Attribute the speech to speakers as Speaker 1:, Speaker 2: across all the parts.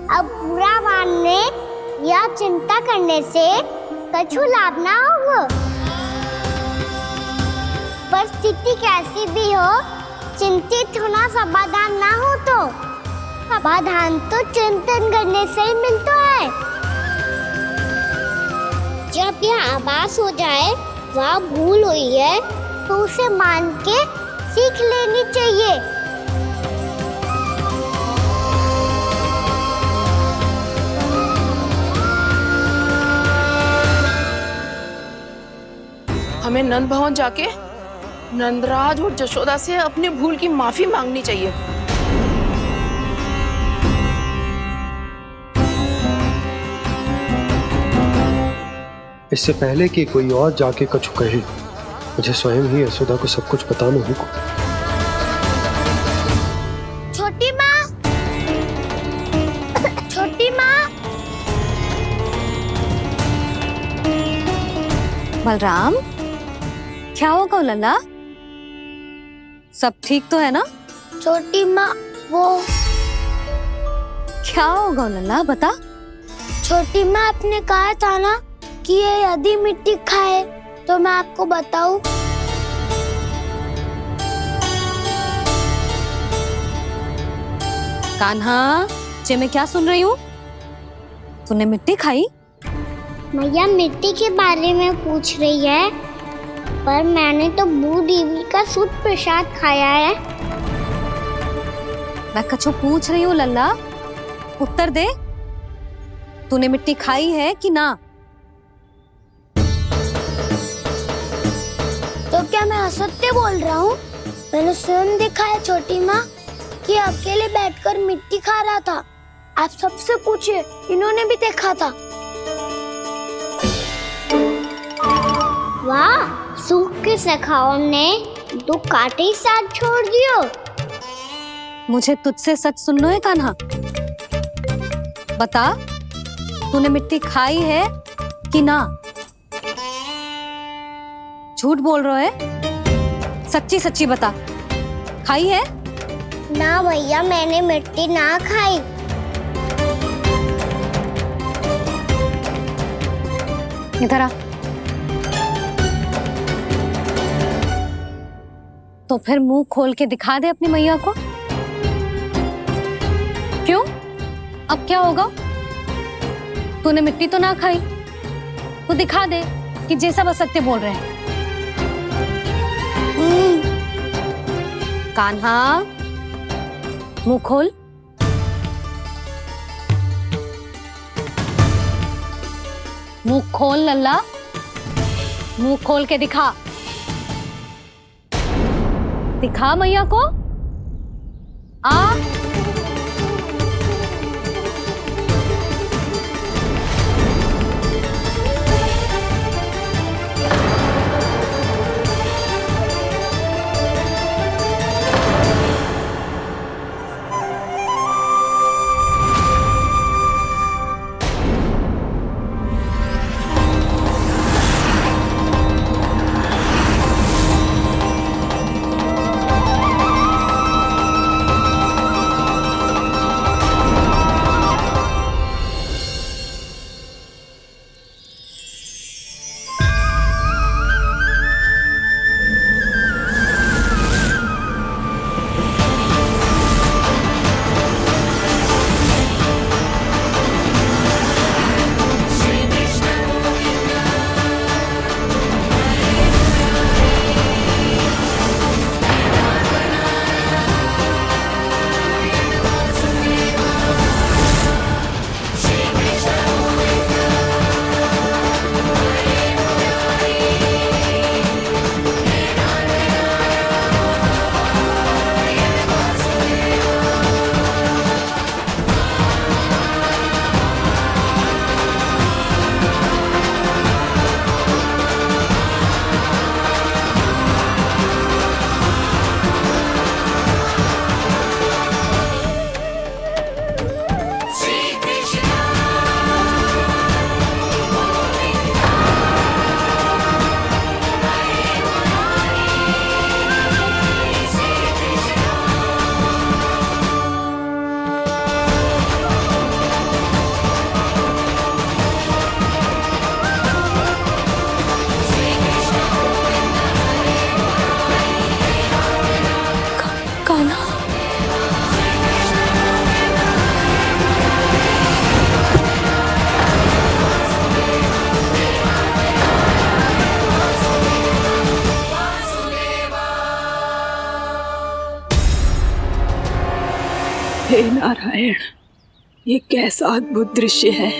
Speaker 1: अब बुरा मानने या चिंता करने से कछु लाभ ना होगा। परिस्थिति कैसी भी हो, चिंतित होना समाधान ना हो तो समाधान तो चिंतन करने से ही मिलता है। जब यह आभास हो जाए वह भूल हुई है तो उसे मान के सीख लेनी चाहिए।
Speaker 2: हमें नंद भवन जाके नंदराज और जशोदा से अपनी भूल की माफी मांगनी चाहिए।
Speaker 3: इससे पहले कि कोई और जाके कछु कहे, मुझे स्वयं ही यशोदा को सब कुछ बताना होगा।
Speaker 1: छोटी माँ, छोटी माँ।
Speaker 4: बलराम, क्या होगा लल्ला? सब ठीक तो है ना?
Speaker 1: छोटी माँ, वो
Speaker 4: क्या होगा लल्ला, बता।
Speaker 1: छोटी माँ, आपने कहा था ना कि ये यदि मिट्टी खाए तो मैं आपको बताऊं।
Speaker 4: कान्हा, जे मैं क्या सुन रही हूँ? तूने मिट्टी खाई?
Speaker 1: मैया मिट्टी के बारे में पूछ रही है, पर मैंने तो भू देवी का शुद्ध प्रसाद खाया है।
Speaker 4: मैं कछु पूछ रही हूँ लल्ला, उत्तर दे। तूने मिट्टी खाई है कि ना?
Speaker 1: तो क्या मैं असत्य बोल रहा हूँ? मैंने स्वयं देखा है छोटी माँ कि अकेले बैठकर मिट्टी खा रहा था। आप सबसे पूछिए, इन्होंने भी देखा था। वाह, सूख के सखाओं ने दो कांटे ही साथ छोड़ दियो।
Speaker 4: मुझे तुझसे सच सुनना है कान्हा। बता, तूने मिट्टी खाई है कि ना? झूठ बोल रहा है, सच्ची सच्ची बता, खाई है?
Speaker 1: ना भैया, मैंने मिट्टी ना खाई।
Speaker 4: इधर आ। तो फिर मुंह खोल के दिखा दे अपनी मैया को। क्यों? अब क्या होगा? तूने मिट्टी तो ना खाई, तो दिखा दे कि जैसा बस सत्य बोल रहे हैं। कान्हा, मुंह खोल। मुंह खोल लल्ला, मुंह खोल के दिखा। दिखा मैया को। आ
Speaker 5: हे नारायण, ये कैसा अद्भुत दृश्य है।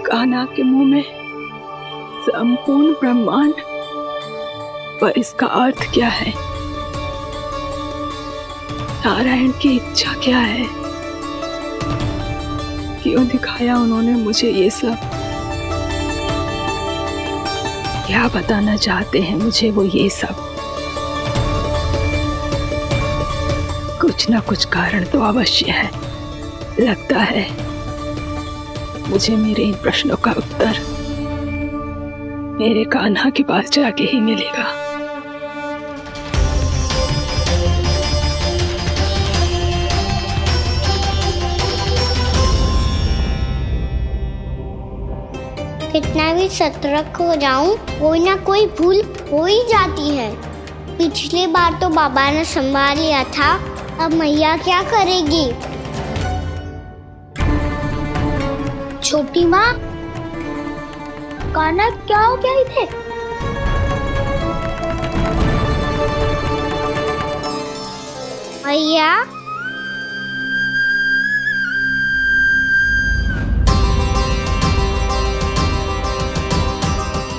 Speaker 5: कान्हा के मुंह में संपूर्ण ब्रह्मांड, पर इसका अर्थ क्या है? नारायण की इच्छा क्या है? क्यों दिखाया उन्होंने मुझे ये सब? क्या बताना चाहते हैं मुझे वो ये सब? कुछ ना कुछ कारण तो अवश्य है। लगता है मुझे मेरे इन प्रश्नों का उत्तर मेरे कान्हा के पास जाके ही मिलेगा।
Speaker 1: कितना भी सतर्क हो जाऊं, कोई ना कोई भूल हो ही जाती है। पिछली बार तो बाबा ने संभाल लिया था, अब मैया क्या करेगी? छोटी माँ, कान्हा क्या हो गया इधर? मैया,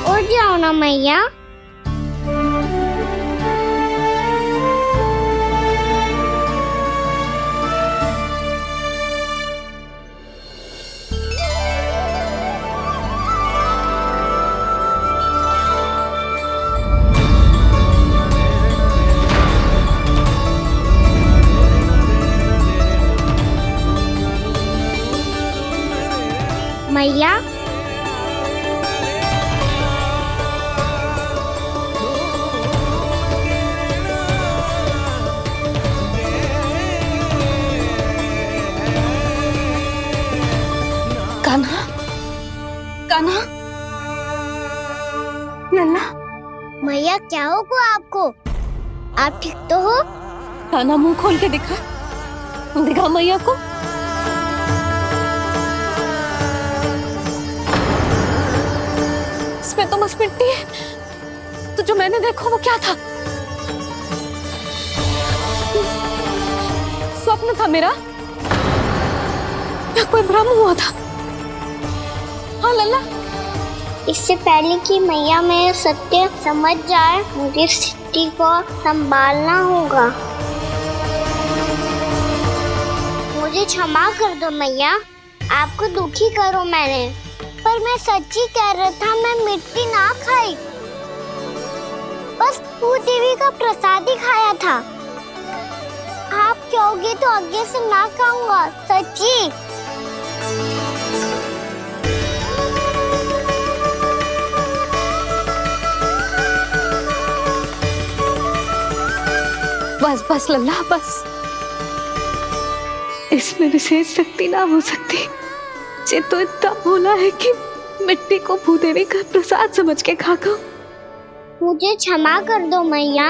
Speaker 1: उठ जाओ ना मैया। मैया,
Speaker 2: कान्हा, कान्हा, लल्ला।
Speaker 1: मैया क्या होगा आपको? आप ठीक तो हो?
Speaker 4: कान्हा मुंह खोल के दिखा, दिखा मैया को। इसमें तो बस मिट्टी है, तो जो मैंने देखा वो क्या था? स्वप्न था मेरा या कोई भ्रम हुआ था? हाँ लल्ला,
Speaker 1: इससे पहले कि मैया मेरे सत्य समझ जाए, मुझे स्थिति को संभालना होगा। मुझे क्षमा कर दो मैया, आपको दुखी करो मैंने, पर मैं सच्ची कह रहा था, मैं मिट्टी ना खाई, बस भू देवी का प्रसाद ही खाया था। आप कहोगे तो आगे से ना खाऊंगा, सच्ची।
Speaker 4: बस बस लल्ला, बस। इसमें विशेष शक्ति ना हो सकती। ये तो इतना भोला है कि मिट्टी को भूदेवी का प्रसाद समझ के खा गो।
Speaker 1: मुझे क्षमा कर दो मैया।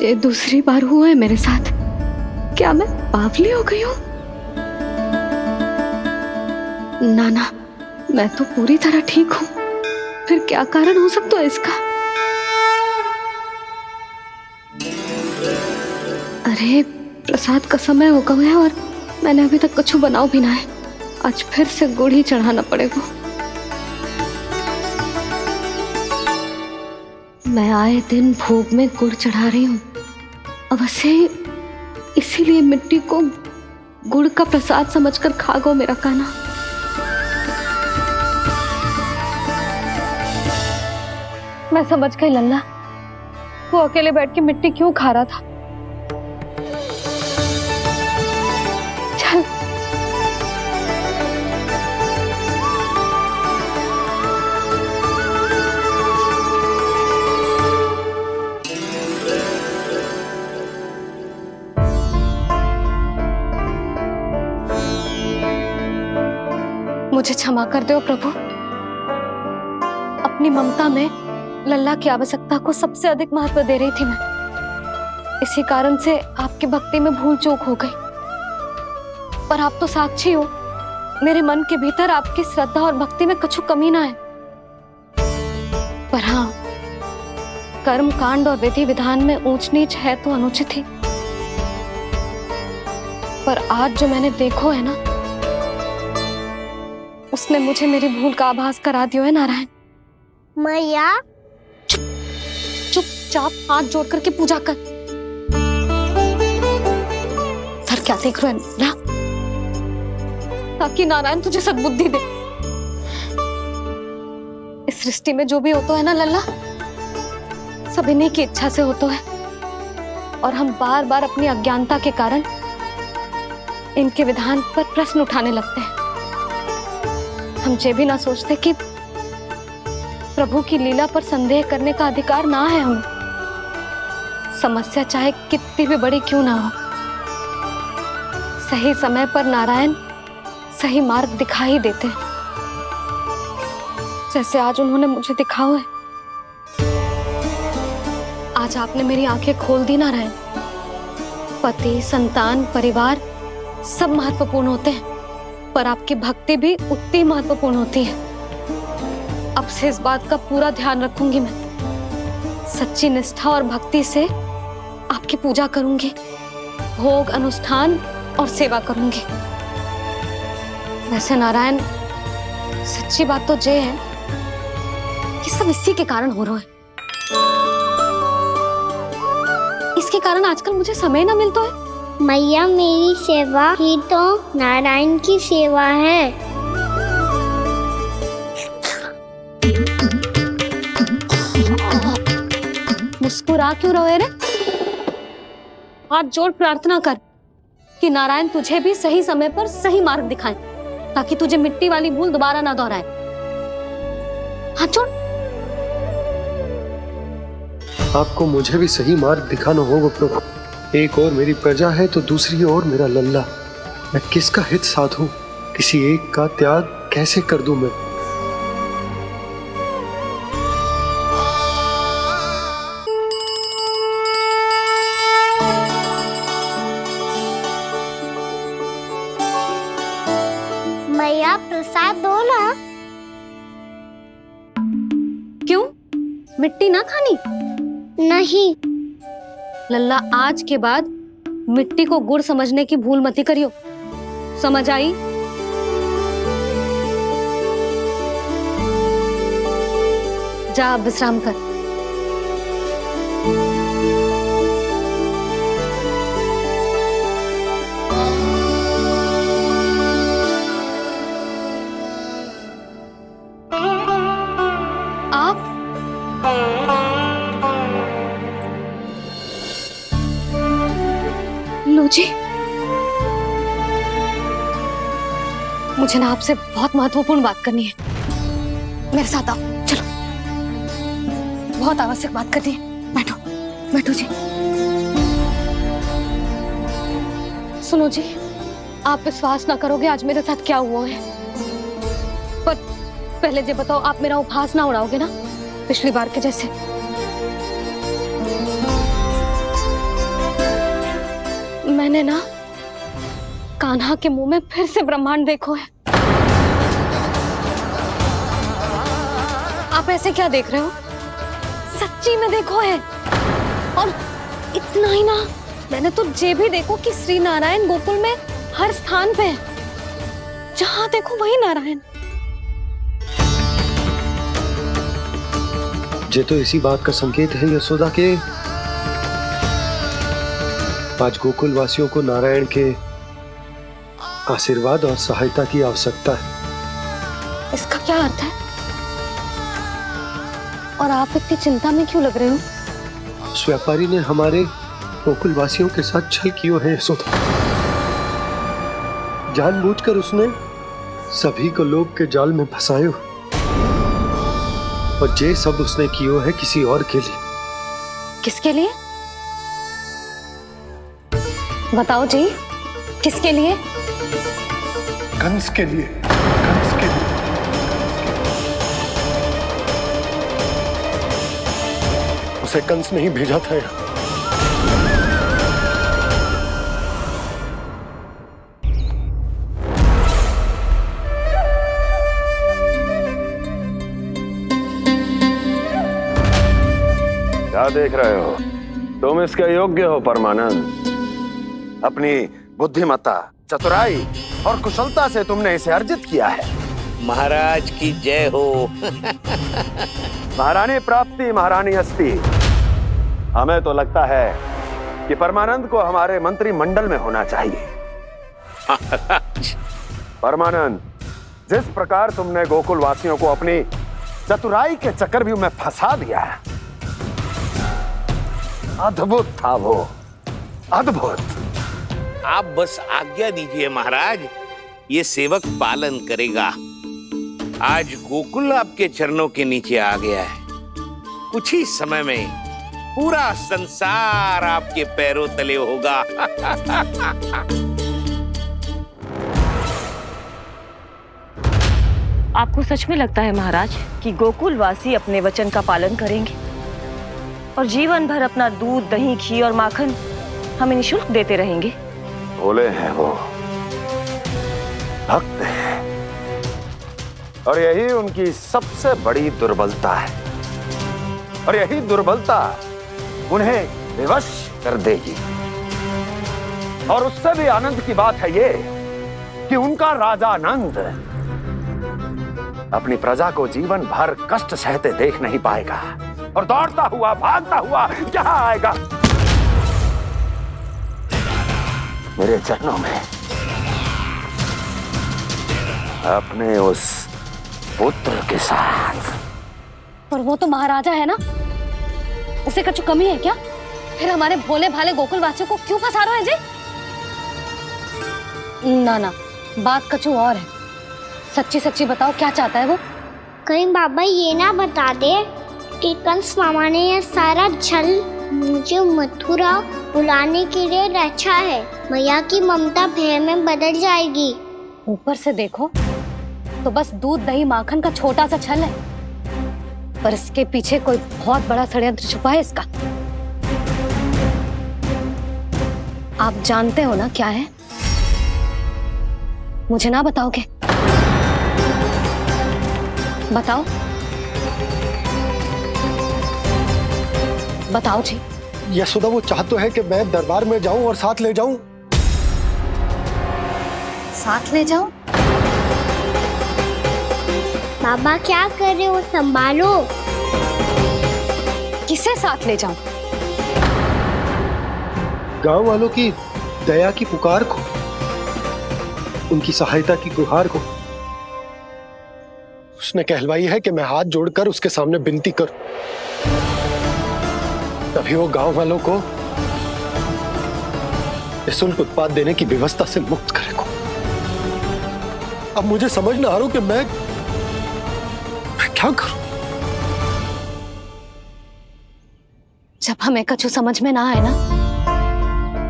Speaker 4: ये दूसरी बार हुआ है मेरे साथ। क्या मैं बावली हो गई हूँ? ना ना, मैं तो पूरी तरह ठीक हूँ। फिर क्या कारण हो सकता है इसका? अरे प्रसाद का समय हो गया है और मैंने अभी तक कुछ बनाओ भी ना है। आज फिर से गुड़ ही चढ़ाना पड़ेगा। मैं आए दिन भोग में गुड़ चढ़ा रही हूँ, अवश्य इसीलिए मिट्टी को गुड़ का प्रसाद समझकर खा गो मेरा कान्हा। मैं समझ गई लल्ला, वो अकेले बैठ के मिट्टी क्यों खा रहा था। चल मुझे क्षमा कर दो प्रभु। अपनी ममता में लल्ला की आवश्यकता को सबसे अधिक महत्व दे रही थी मैं। इसी कारण से आपकी भक्ति में भूल चूक हो गई। पर आप तो साक्षी हो, मेरे मन के भीतर आपकी श्रद्धा और भक्ति में कुछ कमी ना है। पर हाँ, कर्म कांड और विधि विधान में ऊंच नीच है तो अनुचित ही। पर आज जो मैंने देखो है ना, उसने मुझे मेरी भूल का आभास करा दिया है नारायण।
Speaker 1: मैया
Speaker 4: चुपचाप हाथ जोड़ करके पूजा कर। सर क्या देख रहे हो ना, ताकि नारायण तुझे सद्बुद्धि दे। इस सृष्टि में जो भी होता है ना लल्ला, सब इन्हीं की इच्छा से होता है, और हम बार बार अपनी अज्ञानता के कारण इनके विधान पर प्रश्न उठाने लगते हैं। हम ये भी ना सोचते कि प्रभु की लीला पर संदेह करने का अधिकार ना है हमें। समस्या चाहे कितनी भी बड़ी क्यों ना हो, सही समय पर नारायण सही मार्ग दिखा ही देते हैं, जैसे आज उन्होंने मुझे दिखाओ है। आज आपने मेरी आंखें खोल दी नारायण। पति, संतान, परिवार सब महत्वपूर्ण होते हैं, पर आपकी भक्ति भी उतनी महत्वपूर्ण होती है। अब से इस बात का पूरा ध्यान रखूंगी मैं। सच्ची निष्ठा और भक्ति से आपकी पूजा करूंगी, भोग, अनुष्ठान और सेवा करूंगी। वैसे नारायण, सच्ची बात तो ये है कि सब इसी के कारण हो रहा है। इसके कारण आजकल मुझे समय ना मिलता है।
Speaker 1: मैया, मेरी सेवा ही तो नारायण की सेवा है।
Speaker 4: मुस्कुरा क्यों रहे रे? हाथ जोड़ प्रार्थना कर कि नारायण तुझे भी सही समय पर सही मार्ग दिखाएं, ताकि तुझे मिट्टी वाली भूल दोबारा ना दोहराए। हाथ जोड़।
Speaker 3: आपको मुझे भी सही मार्ग दिखाना होगा प्रभु। एक और मेरी प्रजा है तो दूसरी ओर मेरा लल्ला। मैं किसका हित साधूं? किसी एक का त्याग कैसे कर दूं मैं?
Speaker 1: मैया, प्रसाद दो ना।
Speaker 4: क्यों? मिट्टी ना खानी?
Speaker 1: नहीं।
Speaker 4: लल्ला, आज के बाद मिट्टी को गुड़ समझने की भूल मत करियो। समझ आई? जा अब विश्राम कर। आप लो जी, मुझे ना आपसे बहुत महत्वपूर्ण बात करनी है। मेरे साथ आओ, चलो। बहुत आवश्यक बात करनी है। बैठो, बैठो जी। सुनो जी, आप विश्वास ना करोगे आज मेरे साथ क्या हुआ है। पर पहले ये बताओ, आप मेरा उपहास ना उड़ाओगे ना, पिछली बार के जैसे? मैंने ना कान्हा के मुंह में फिर से ब्रह्मांड देखो है। आप ऐसे क्या देख रहे हो? सच्ची में देखो है। और इतना ही ना, मैंने तो ये भी देखो कि श्री नारायण गोकुल में हर स्थान पे है। जहां देखो वही नारायण।
Speaker 3: ये तो इसी बात का संकेत है यशोदा के आज गोकुल वासियों को नारायण के आशीर्वाद और सहायता की आवश्यकता है।
Speaker 4: इसका क्या अर्थ है? और आप इतनी चिंता में क्यों लग रहे हो?
Speaker 3: उस व्यापारी ने हमारे गोकुल वासियों के साथ छल किया है यशोदा। जानबूझकर उसने सभी को लोग के जाल में फंसायो, और ये सब उसने किया है किसी और के लिए।
Speaker 4: किसके लिए? बताओ जी, किसके लिए?
Speaker 3: कंस के लिए। कंस के लिए। उसे कंस नहीं भेजा था यहाँ।
Speaker 6: क्या देख रहे हो? तुम इसके योग्य हो परमानंद। अपनी बुद्धिमत्ता, चतुराई और कुशलता से तुमने इसे अर्जित किया है।
Speaker 7: महाराज की जय हो।
Speaker 6: महारानी प्राप्ति महारानी अस्ति। हमें तो लगता है कि परमानंद को हमारे मंत्रिमंडल में होना चाहिए।
Speaker 7: महाराज,
Speaker 6: परमानंद, जिस प्रकार तुमने गोकुल वासियों को अपनी चतुराई के चक्रव्यूह में फंसा दिया है, अद्भुत था वो, अद्भुत।
Speaker 7: आप बस आज्ञा दीजिए महाराज, ये सेवक पालन करेगा। आज गोकुल आपके चरणों के नीचे आ गया है। कुछ ही समय में पूरा संसार आपके पैरों तले होगा।
Speaker 8: आपको सच में लगता है महाराज कि गोकुलवासी अपने वचन का पालन करेंगे और जीवन भर अपना दूध, दही, घी और माखन हमें निःशुल्क देते रहेंगे?
Speaker 6: भोले हैं वो, भक्त हैं, और यही उनकी सबसे बड़ी दुर्बलता है। और यही दुर्बलता उन्हें विवश कर देगी। और उससे भी आनंद की बात है ये कि उनका राजा नंद अपनी प्रजा को जीवन भर कष्ट सहते देख नहीं पाएगा और दौड़ता हुआ, भागता हुआ यहाँ आएगा मेरे चरणों में, अपने उस पुत्र के साथ।
Speaker 4: पर वो तो महाराजा है ना, उसे कुछ कमी है क्या? फिर हमारे भोले भाले गोकुल वासियों को क्यों फंसा रहे हैं जी? ना ना, बात कछु और है। सच्ची सच्ची बताओ, क्या चाहता है वो?
Speaker 1: कहीं बाबा ये ना बता दे कि कंस मामा ने यह सारा छल मुझे मथुरा बुलाने के लिए रचा है। मैया की ममता भय में बदल जाएगी।
Speaker 4: ऊपर से देखो तो बस दूध, दही, माखन का छोटा सा छल है, पर इसके पीछे कोई बहुत बड़ा षड्यंत्र छुपा है इसका। आप जानते हो ना क्या है? मुझे ना बताओगे? बताओ बताओ जी।
Speaker 3: यशोदा, वो चाह तो है कि मैं दरबार में जाऊं और साथ ले जाऊं।
Speaker 4: साथ ले जाओ?
Speaker 1: बाबा क्या कर रहे हो, संभालो।
Speaker 4: किसे साथ ले जाऊं?
Speaker 3: गांव वालों की दया की पुकार को, उनकी सहायता की गुहार को। उसने कहलवाई है कि मैं हाथ जोड़कर उसके सामने विनती करूं, तभी वो गांव वालों को निःशुल्क उत्पाद देने की व्यवस्था से मुक्त करेगा। अब मुझे समझ ना आ रहा कि मैं क्या करूं।
Speaker 4: जब हमें कछु समझ में ना आए ना,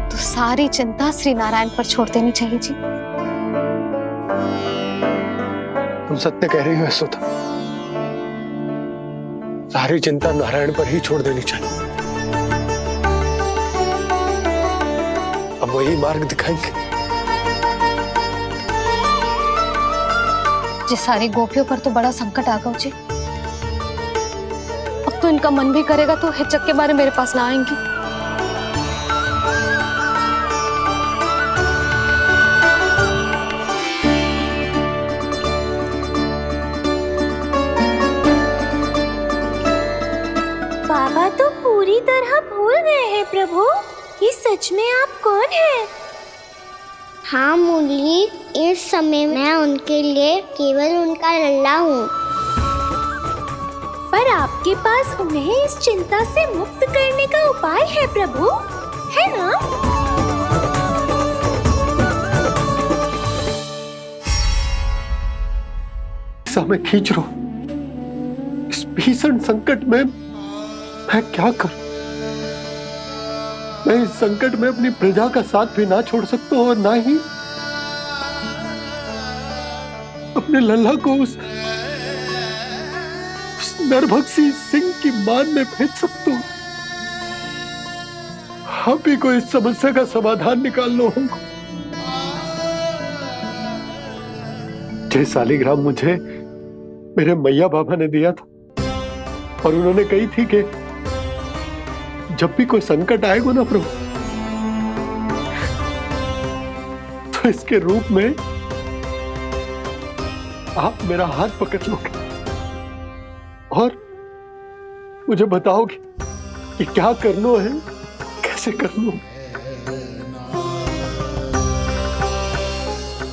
Speaker 4: तो सारी चिंता श्री नारायण पर छोड़ देनी चाहिए जी।
Speaker 3: तुम सत्य कह रही हो यशोदा, सारी चिंता नारायण पर ही छोड़ देनी चाहिए। अब वही मार्ग दिखाएंगे।
Speaker 4: जी, सारी गोपियों पर तो बड़ा संकट आ गया जी। अब तो इनका मन भी करेगा तो हिचक के बारे मेरे पास ना आएंगी।
Speaker 1: बाबा तो पूरी तरह भूल गए हैं प्रभु, ये सच में आप कौन हैं? हाँ मुरली, इस समय मैं उनके लिए केवल उनका लल्ला हूँ। पर आपके पास उन्हें इस चिंता से मुक्त करने का उपाय है प्रभु, है ना?
Speaker 3: ऐसा मैं खींच रहा हूं, इस भीषण संकट में मैं क्या करूं? मैं इस संकट में अपनी प्रजा का साथ भी ना छोड़ सकता हूं और ना ही अपने लल्ला को उस नरभक्षी सिंह की मान में भेज सकता हूं। आप ही को इस समस्या का समाधान निकालना होगा। जय शालिग्राम मुझे मेरे मैया बाबा ने दिया था और उन्होंने कही थी कि जब भी कोई संकट आएगा ना प्रभु, तो इसके रूप में आप मेरा हाथ पकड़ लोगे और मुझे बताओगे कि क्या करना है, कैसे करना है।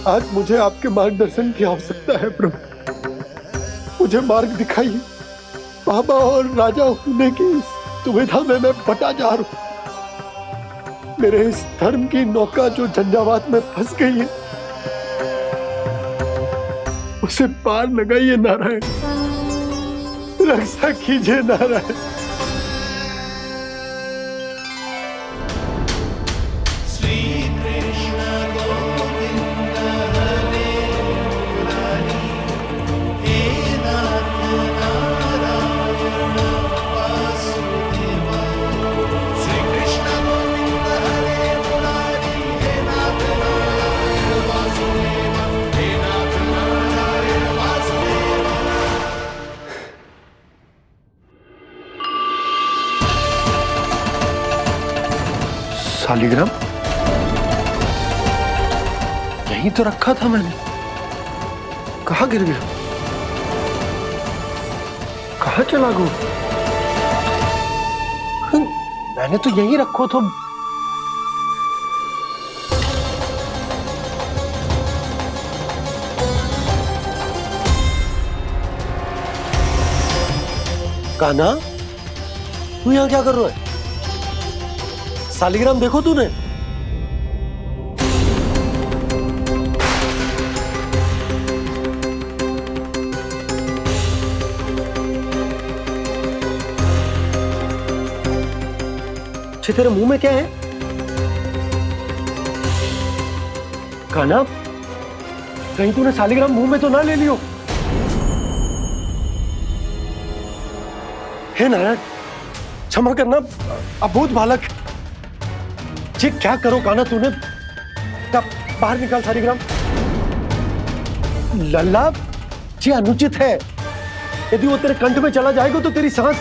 Speaker 3: आज मुझे आपके मार्गदर्शन की आवश्यकता है प्रभु। मुझे मार्ग दिखाइए। बाबा और राजा होने की दुविधा में मैं बटा जा रहा हूं। मेरे इस धर्म की नौका जो झंझावात में फंस गई है, उसे पार लगाइए नारायण, रक्षा कीजिए नारायण। शालिग्राम यहीं तो रखा था मैंने, कहाँ गिर गया, कहाँ चला गया? मैंने तो यहीं रखो तो। कान्हा, तू यहाँ क्या कर रहा है? शालिग्राम देखो तूने? अच्छे, तेरे मुंह में क्या है? कान्हा, कहीं तूने शालिग्राम मुंह में तो ना ले लियो? हे नारायण, क्षमा करना, अबोध बालक। जी क्या करो कान्हा तूने? क्या बाहर निकाल शालिग्राम। लल्ला, जी अनुचित है। यदि वो तेरे कंठ में चला जाएगा तो तेरी सांस।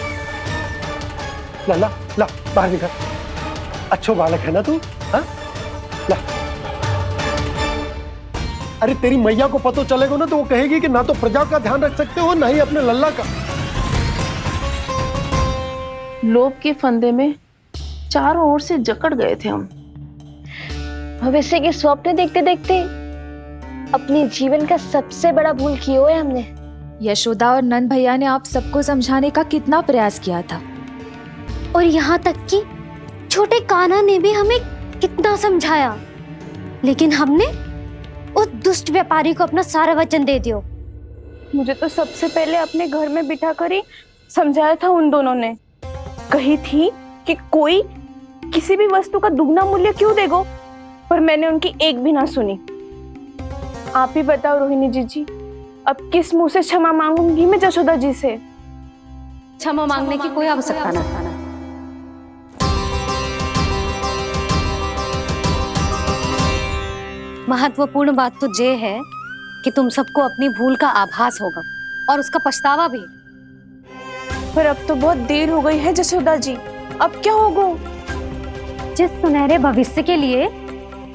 Speaker 3: लल्ला, ला बाहर निकाल। अच्छो बालक है ना तू? हाँ, ला। अरे तेरी मैया को पता चलेगा ना तो वो कहेगी कि ना तो प्रजा का ध्यान रख सकते हो, ना ही अपने लल्ला का।
Speaker 2: लोभ के फंदे में चारों ओर से जकड़ गए थे हम।
Speaker 1: भविष्य के स्वप्न देखते देखते अपने जीवन का सबसे बड़ा भूल किया है हमने।
Speaker 9: यशोदा और नंद भैया ने आप सबको समझाने का कितना प्रयास किया था,
Speaker 1: और यहाँ तक कि छोटे कान्हा ने भी हमें कितना समझाया, लेकिन हमने उस दुष्ट व्यापारी को अपना सारा वचन दे दिया।
Speaker 2: मुझे तो सबसे पहले अपने घर में बिठा कर ही समझाया था उन दोनों ने। कही थी कि कोई किसी भी वस्तु का दुगना मूल्य क्यों देगो, पर मैंने उनकी एक भी ना सुनी। आप ही बताओ रोहिणी जी, अब किस मुंह से क्षमा मांगूंगी मैं जशोदा जी से?
Speaker 4: क्षमा मांगने की कोई आवश्यकता नहीं। महत्वपूर्ण बात तो ये है कि तुम सबको अपनी भूल का आभास होगा और उसका पछतावा भी।
Speaker 2: पर अब तो बहुत देर हो गई है जशोदा जी, अब क्या होगा?
Speaker 1: जिस सुनहरे भविष्य के लिए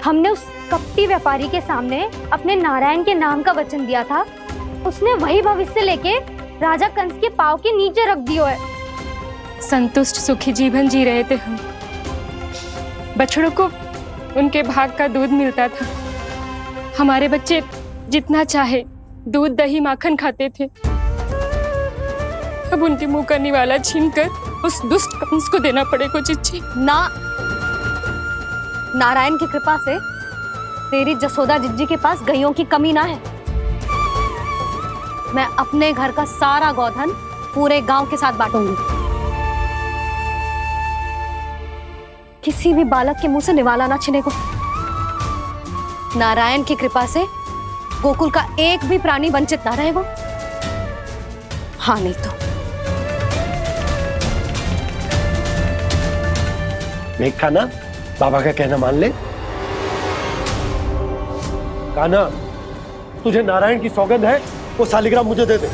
Speaker 1: हमने उस कपटी व्यापारी के सामने अपने नारायण के नाम का वचन दिया था, उसने वही भविष्य लेके राजा कंस के पांव के नीचे रख दिया है।
Speaker 10: संतुष्ट सुखी जीवन जी रहे थे हम। बछड़ों को उनके भाग का दूध मिलता था। हमारे बच्चे जितना चाहे दूध दही माखन खाते थे। अब उनके मुंह का निवाला छीनकर उस दुष्ट कंस को देना पड़ेगा चिच्ची।
Speaker 4: ना, नारायण की कृपा से तेरी जसोदा जिज्जी के पास गैयों की कमी ना है। मैं अपने घर का सारा गोधन पूरे गांव के साथ बांटूंगी। किसी भी बालक के मुंह से निवाला ना छिने को। नारायण की कृपा से गोकुल का एक भी प्राणी वंचित ना रहेगा। हाँ नहीं तो
Speaker 3: देख कान्हा, बाबा का कहना मान ले। कान्हा, तुझे नारायण की सौगंध है, वो शालिग्राम मुझे दे दे।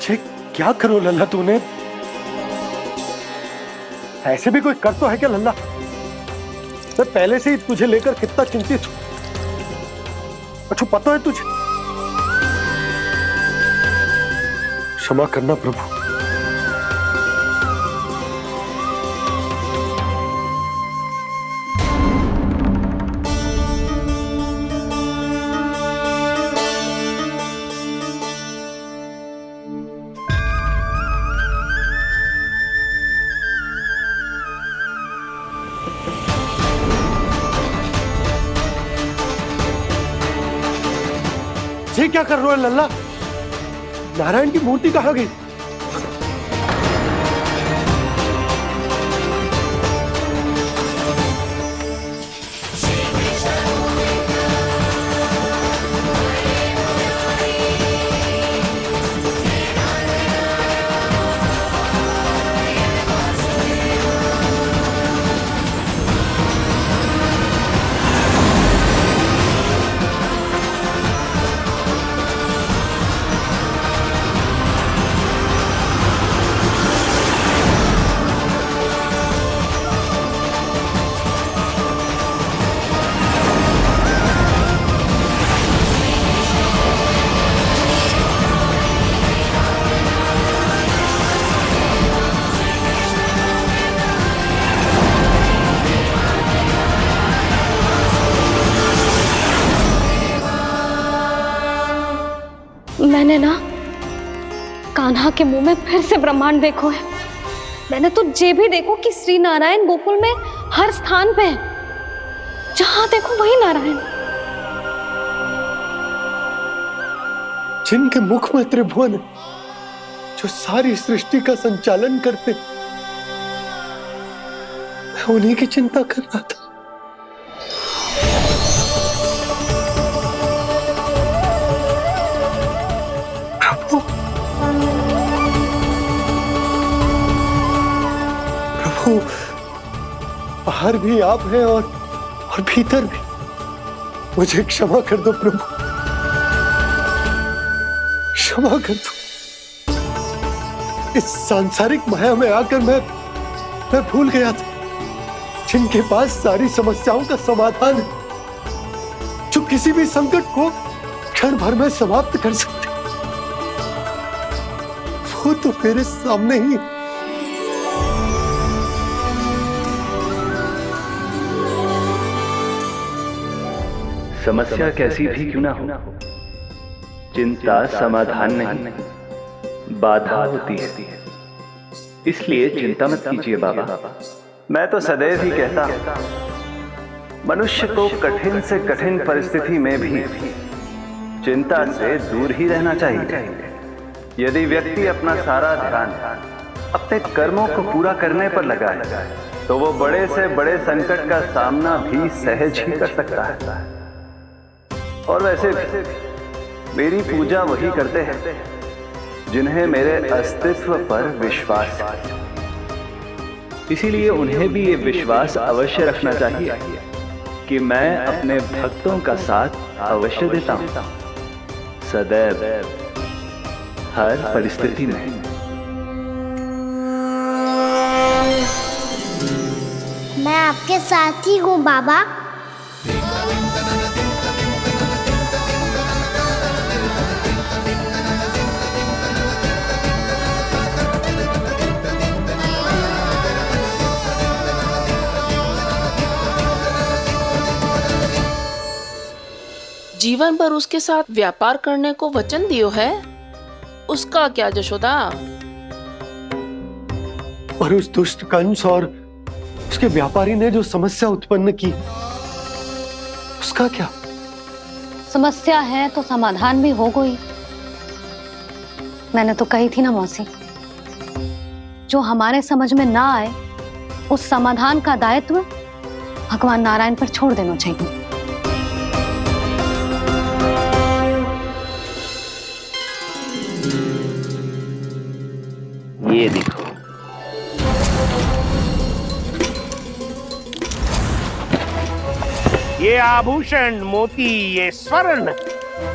Speaker 3: ये क्या करो लल्ला तूने? ऐसे भी कोई कर तो है क्या लल्ला? मैं पहले से ही तुझे लेकर कितना चिंतित हूं। अच्छा पता है तुझे? क्षमा करना प्रभु। ये क्या कर रहे हो लल्ला? नारायण की मूर्ति कहाँ गई?
Speaker 4: मैंने ना कान्हा के मुंह में फिर से ब्रह्मांड देखो है। मैंने तो ये भी देखो कि श्री नारायण गोकुल में हर स्थान पे है, जहां देखो वही नारायण।
Speaker 3: जिनके मुख में त्रिभुवन है, जो सारी सृष्टि का संचालन करते, मैं उन्हीं की चिंता कर रहा था। प्रभु बाहर भी आप हैं और भीतर भी। मुझे क्षमा कर दो प्रभु, क्षमा कर दो। इस सांसारिक माया में आकर मैं भूल गया था जिनके पास सारी समस्याओं का समाधान है, जो किसी भी संकट को क्षण भर में समाप्त कर सकते, वो तो मेरे सामने ही।
Speaker 11: समस्या कैसी भी क्यों ना हो, चिंता समाधान नहीं, बाधा होती है। इसलिए चिंता मत कीजिए बाबा। मैं तो सदैव ही कहता हूं, मनुष्य को कठिन से कठिन परिस्थिति में भी चिंता से दूर ही रहना चाहिए। यदि व्यक्ति अपना सारा ध्यान अपने कर्मों को पूरा करने पर लगाए, तो वो बड़े से बड़े संकट का सामना भी सहज ही कर सकता है। और वैसे भी मेरी पूजा वही करते हैं जिन्हें मेरे अस्तित्व पर विश्वास है। इसीलिए उन्हें भी ये विश्वास अवश्य रखना चाहिए कि मैं अपने भक्तों का साथ अवश्य देता हूं, सदैव, हर परिस्थिति में।
Speaker 1: मैं आपके साथ ही हूँ बाबा।
Speaker 12: जीवन भर उसके साथ व्यापार करने को वचन दियो है, उसका क्या जशोदा?
Speaker 3: और उस दुष्ट कंस और उसके व्यापारी ने जो समस्या उत्पन्न की, उसका क्या?
Speaker 4: समस्या है तो समाधान भी हो गई। मैंने तो कही थी ना मौसी, जो हमारे समझ में ना आए उस समाधान का दायित्व भगवान नारायण पर छोड़ देना चाहिए।
Speaker 7: ये देखो, ये आभूषण, मोती, ये स्वर्ण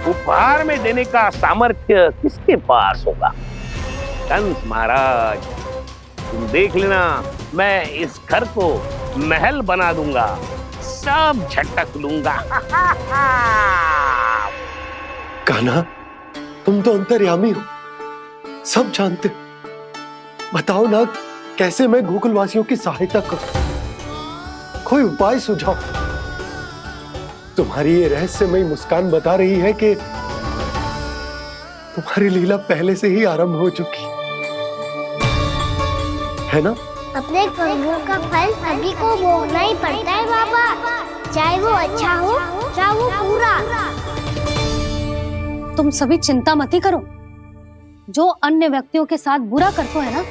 Speaker 7: उपहार में देने का सामर्थ्य किसके पास होगा? कंस महाराज, तुम देख लेना, मैं इस घर को महल बना दूंगा, सब झटक लूंगा।
Speaker 3: कान्हा, तुम तो अंतर्यामी हो, सब जानते। बताओ ना, कैसे मैं गोकुलवासियों की सहायता करूं? कोई उपाय सुझाओ। तुम्हारी ये रहस्यमयी मुस्कान बता रही है कि तुम्हारी लीला पहले से ही आरंभ हो चुकी है ना?
Speaker 1: अपने कर्मों का फल सभी को भोगना ही पड़ता है बाबा, चाहे वो अच्छा हो चाहे वो बुरा।
Speaker 4: तुम सभी चिंता मत ही करो। जो अन्य व्यक्तियों के साथ बुरा करते है ना,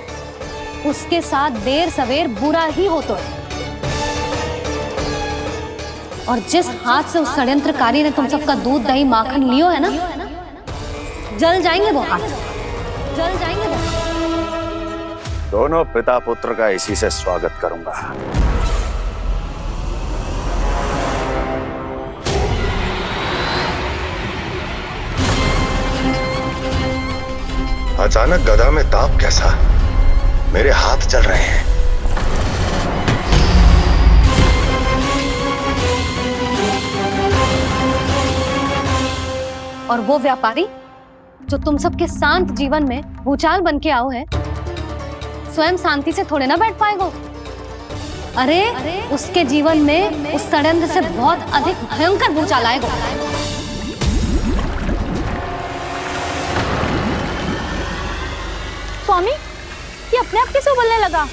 Speaker 4: उसके साथ देर सवेर बुरा ही होता है। और जिस हाथ से उस षड्यंत्रकारी ने तुम सबका दूध दही माखन लियो है ना, जल जाएंगे वो हाथ, जल जाएंगे वो।
Speaker 6: दोनों पिता पुत्र का इसी से स्वागत करूंगा।
Speaker 13: अचानक गदा में ताप कैसा? मेरे हाथ जल रहे हैं।
Speaker 4: और वो व्यापारी जो तुम सबके शांत जीवन में भूचाल बन के आओ है, स्वयं शांति से थोड़े ना बैठ पाएगा। अरे उसके जीवन में उस षड्यंत्र से बहुत अधिक भयंकर भूचाल आएगा। स्वामी, ये अपने आप कैसे बोलने लगा?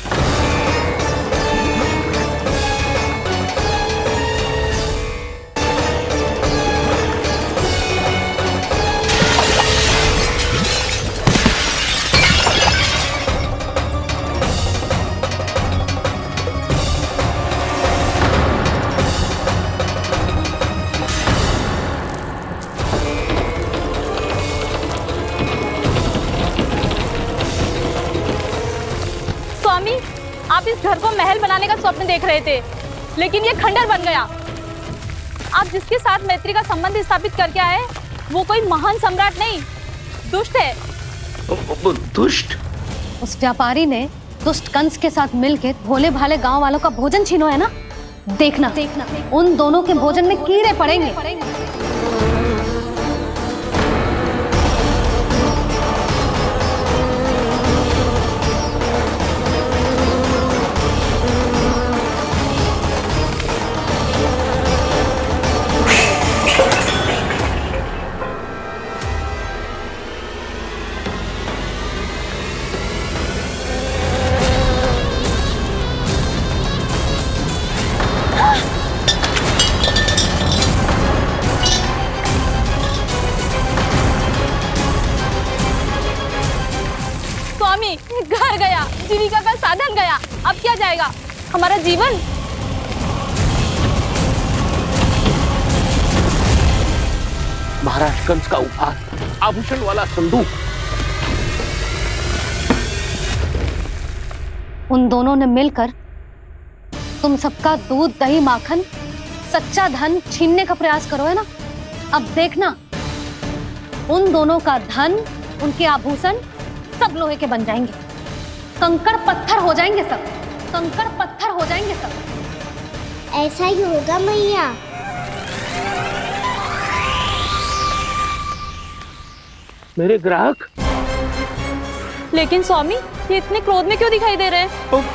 Speaker 14: आप इस घर को महल बनाने का स्वप्न देख रहे थे, लेकिन ये खंडर बन गया। आप जिसके साथ मैत्री का संबंध स्थापित करके आए, वो कोई महान सम्राट नहीं, दुष्ट है।
Speaker 7: दुष्ट?
Speaker 4: उस व्यापारी ने दुष्ट कंस के साथ मिलकर भोले भाले गांव वालों का भोजन छीनो है ना। देखना उन दोनों के भोजन में कीड़े पड़ेंगे।
Speaker 14: घर गया, जीविका का साधन गया, अब क्या जाएगा हमारा जीवन?
Speaker 7: महाराज कंस का उपहार, आभूषण वाला संदूक।
Speaker 4: उन दोनों ने मिलकर तुम सबका दूध दही माखन सच्चा धन छीनने का प्रयास करो है ना। अब देखना उन दोनों का धन, उनके आभूषण सब लोहे के बन जाएंगे, कंकड़ पत्थर हो जाएंगे सब, कंकड़ पत्थर हो जाएंगे सब।
Speaker 1: ऐसा ही होगा मैया।
Speaker 7: मेरे ग्राहक?
Speaker 14: लेकिन स्वामी, ये इतने क्रोध में क्यों दिखाई दे रहे हैं?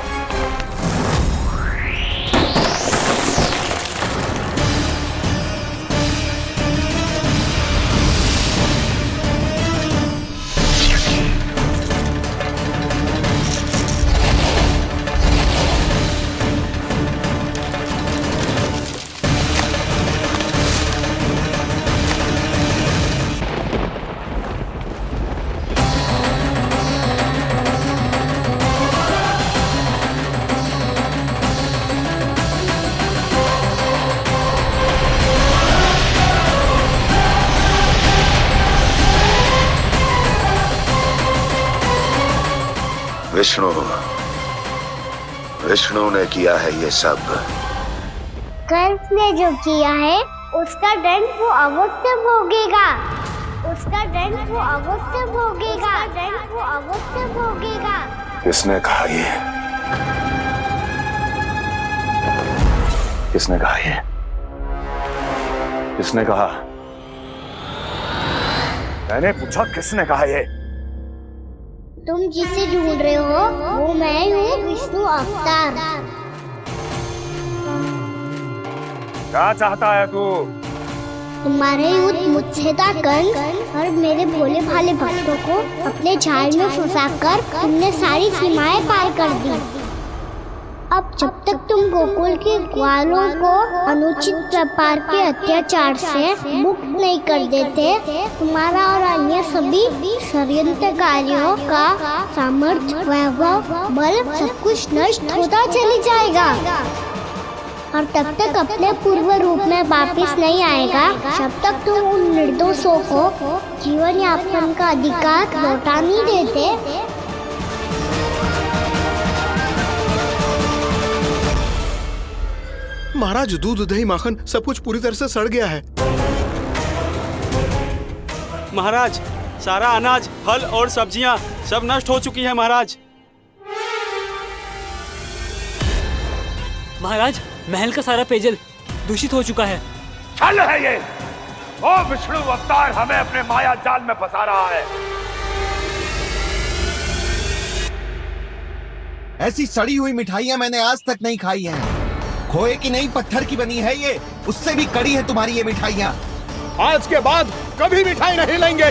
Speaker 13: विष्णु ने किया है ये सब।
Speaker 1: कंस ने जो किया है उसका दंड वो अवश्य भोगेगा, उसका दंड वो अवश्य भोगेगा। दंड वो अवश्य भोगेगा।
Speaker 13: किसने कहा ये? किसने कहा ये? किसने कहा? मैंने पूछा किसने कहा ये?
Speaker 1: तुम जिसे ढूंढ रहे हो वो मैं हूँ, विष्णु अवतार।
Speaker 6: क्या चाहता है तू?
Speaker 1: तुम्हारे युद्ध मुझसे था कंस और मेरे भोले भाले भक्तों को अपने जाल में फंसाकर तुमने सारी सीमाएं पार कर दी। अब जब तक तुम गोकुल के ग्वालों को अनुचित प्रकार के अत्याचार से मुक्त नहीं कर देते, तुम्हारा और अन्य सभी षड्यंत्रकारियों का सामर्थ्य, वैभव, बल सब कुछ नष्ट होता चली जाएगा और तब तक अपने पूर्व रूप में वापस नहीं आएगा जब तक तुम उन निर्दोषों को जीवन यापन का अधिकार लौटा नहीं देते।
Speaker 3: महाराज, दूध दही माखन सब कुछ पूरी तरह से सड़ गया है।
Speaker 15: महाराज, सारा अनाज, फल और सब्जियां सब नष्ट हो चुकी है महाराज।
Speaker 16: महाराज, महल का सारा पेयजल दूषित हो चुका है।
Speaker 6: छल है ये। वो विष्णु अवतार हमें अपने माया जाल में फंसा रहा है।
Speaker 17: ऐसी सड़ी हुई मिठाइयां मैंने आज तक नहीं खाई हैं। खोए की नहीं, पत्थर की बनी है ये, उससे भी कड़ी है तुम्हारी ये मिठाइयां।
Speaker 3: आज के बाद कभी मिठाई नहीं लेंगे।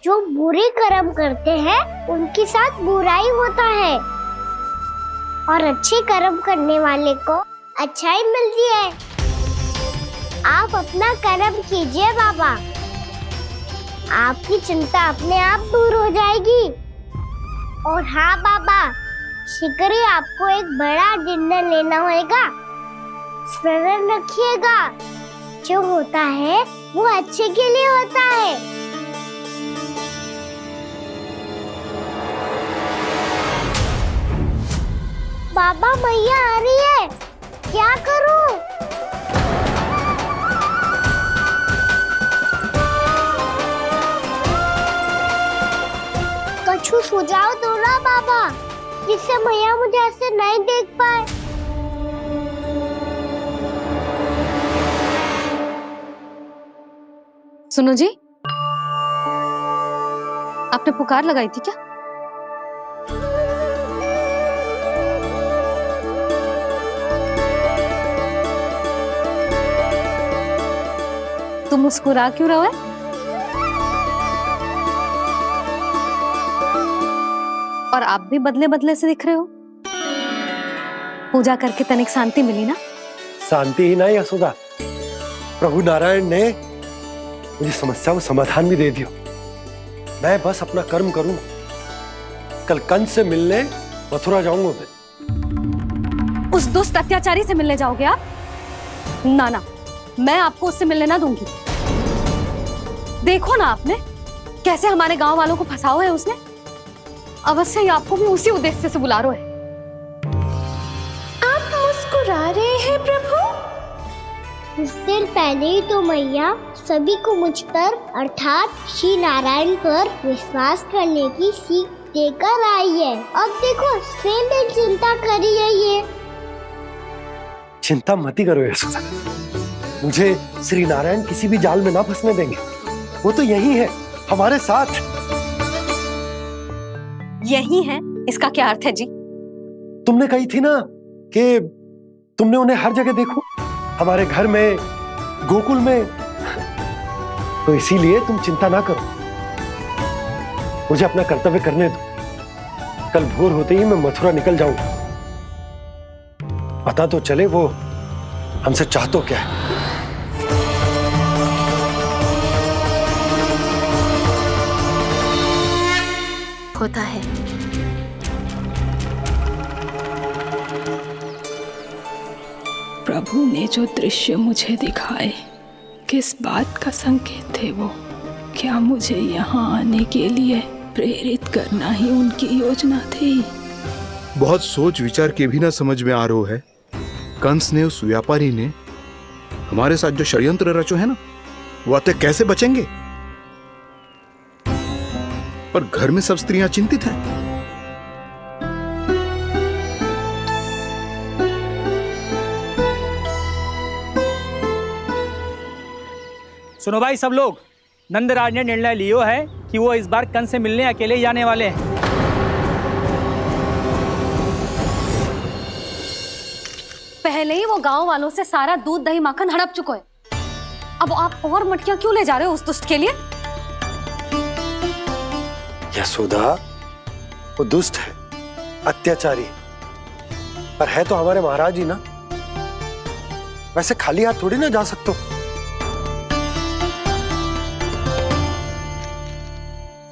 Speaker 1: जो बुरे कर्म करते हैं उनके साथ बुराई होता है और अच्छे कर्म करने वाले को अच्छाई मिलती है। आप अपना कर्म कीजिए बाबा, आपकी चिंता अपने आप दूर हो जाएगी। और हाँ बाबा, शीघ्र ही आपको एक बड़ा डिनर लेना होगा। स्मरण रखिएगा, जो होता है वो अच्छे के लिए होता है। बाबा, मैया आ रही है, क्या करूं? कुछ सुझाव दो ना बाबा, जिससे मैया मुझे ऐसे नहीं देख पाए।
Speaker 4: सुनो जी, आपने पुकार लगाई थी क्या? तुम मुस्कुरा क्यों रहे हो? और आप भी बदले बदले से दिख रहे हो। पूजा करके तनिक शांति मिली ना?
Speaker 3: शांति ही नहीं यशोदा, प्रभु नारायण ने मुझे समस्या को समाधान भी दे दिया। मैं बस अपना कर्म करूं। कल कंस से मिलने मथुरा जाऊंगा मैं।
Speaker 4: उस दुष्ट अत्याचारी से मिलने जाओगे आप? ना ना, मैं आपको उससे मिलने ना दूंगी। देखो ना आपने कैसे हमारे गांव वालों को फंसाओ है उसने। अवश्य ही आपको भी उसी उद्देश्य से बुला रहा है।
Speaker 1: आप मुस्कुरा रहे हैं प्रभु? कुछ देर पहले ही तो मैया सभी को मुझ पर अर्थात श्री नारायण पर विश्वास करने की सीख देकर आई है। अब देखो स्वयं भी चिंता करी है ये।
Speaker 3: चिंता मत ही करो यशोदा, मुझे श्री नारायण किसी भी जाल में ना फंसने देंगे। वो तो यही है हमारे साथ।
Speaker 4: यही है, इसका क्या अर्थ है जी?
Speaker 3: तुमने कही थी ना कि तुमने उन्हें हर जगह देखो, हमारे घर में, गोकुल में। तो इसीलिए तुम चिंता ना करो, मुझे अपना कर्तव्य करने दो। कल भोर होते ही मैं मथुरा निकल जाऊंगा। पता तो चले वो हमसे चाहतो क्या है।
Speaker 12: होता है।
Speaker 5: प्रभु ने जो दृश्य मुझे दिखाए, किस बात का संकेत थे वो? क्या मुझे यहाँ आने के लिए प्रेरित करना ही उनकी योजना थी?
Speaker 18: बहुत सोच विचार के भी ना समझ में आ रहा है। कंस ने, उस व्यापारी ने हमारे साथ जो षड्यंत्र रचो है ना, वो आते कैसे बचेंगे? पर घर में सब स्त्रियां चिंतित हैं।
Speaker 16: सुनो भाई सब लोग, नंदराज ने निर्णय लियो है कि वो इस बार कंस से मिलने अकेले ही आने वाले हैं।
Speaker 4: पहले ही वो गांव वालों से सारा दूध दही माखन हड़प चुका है, अब आप और मटकियां क्यों ले जा रहे हो उस दुष्ट के लिए?
Speaker 3: यशोदा, वो दुष्ट है, अत्याचारी, पर है तो हमारे महाराज ही ना। वैसे खाली हाथ थोड़ी ना जा सकते हो।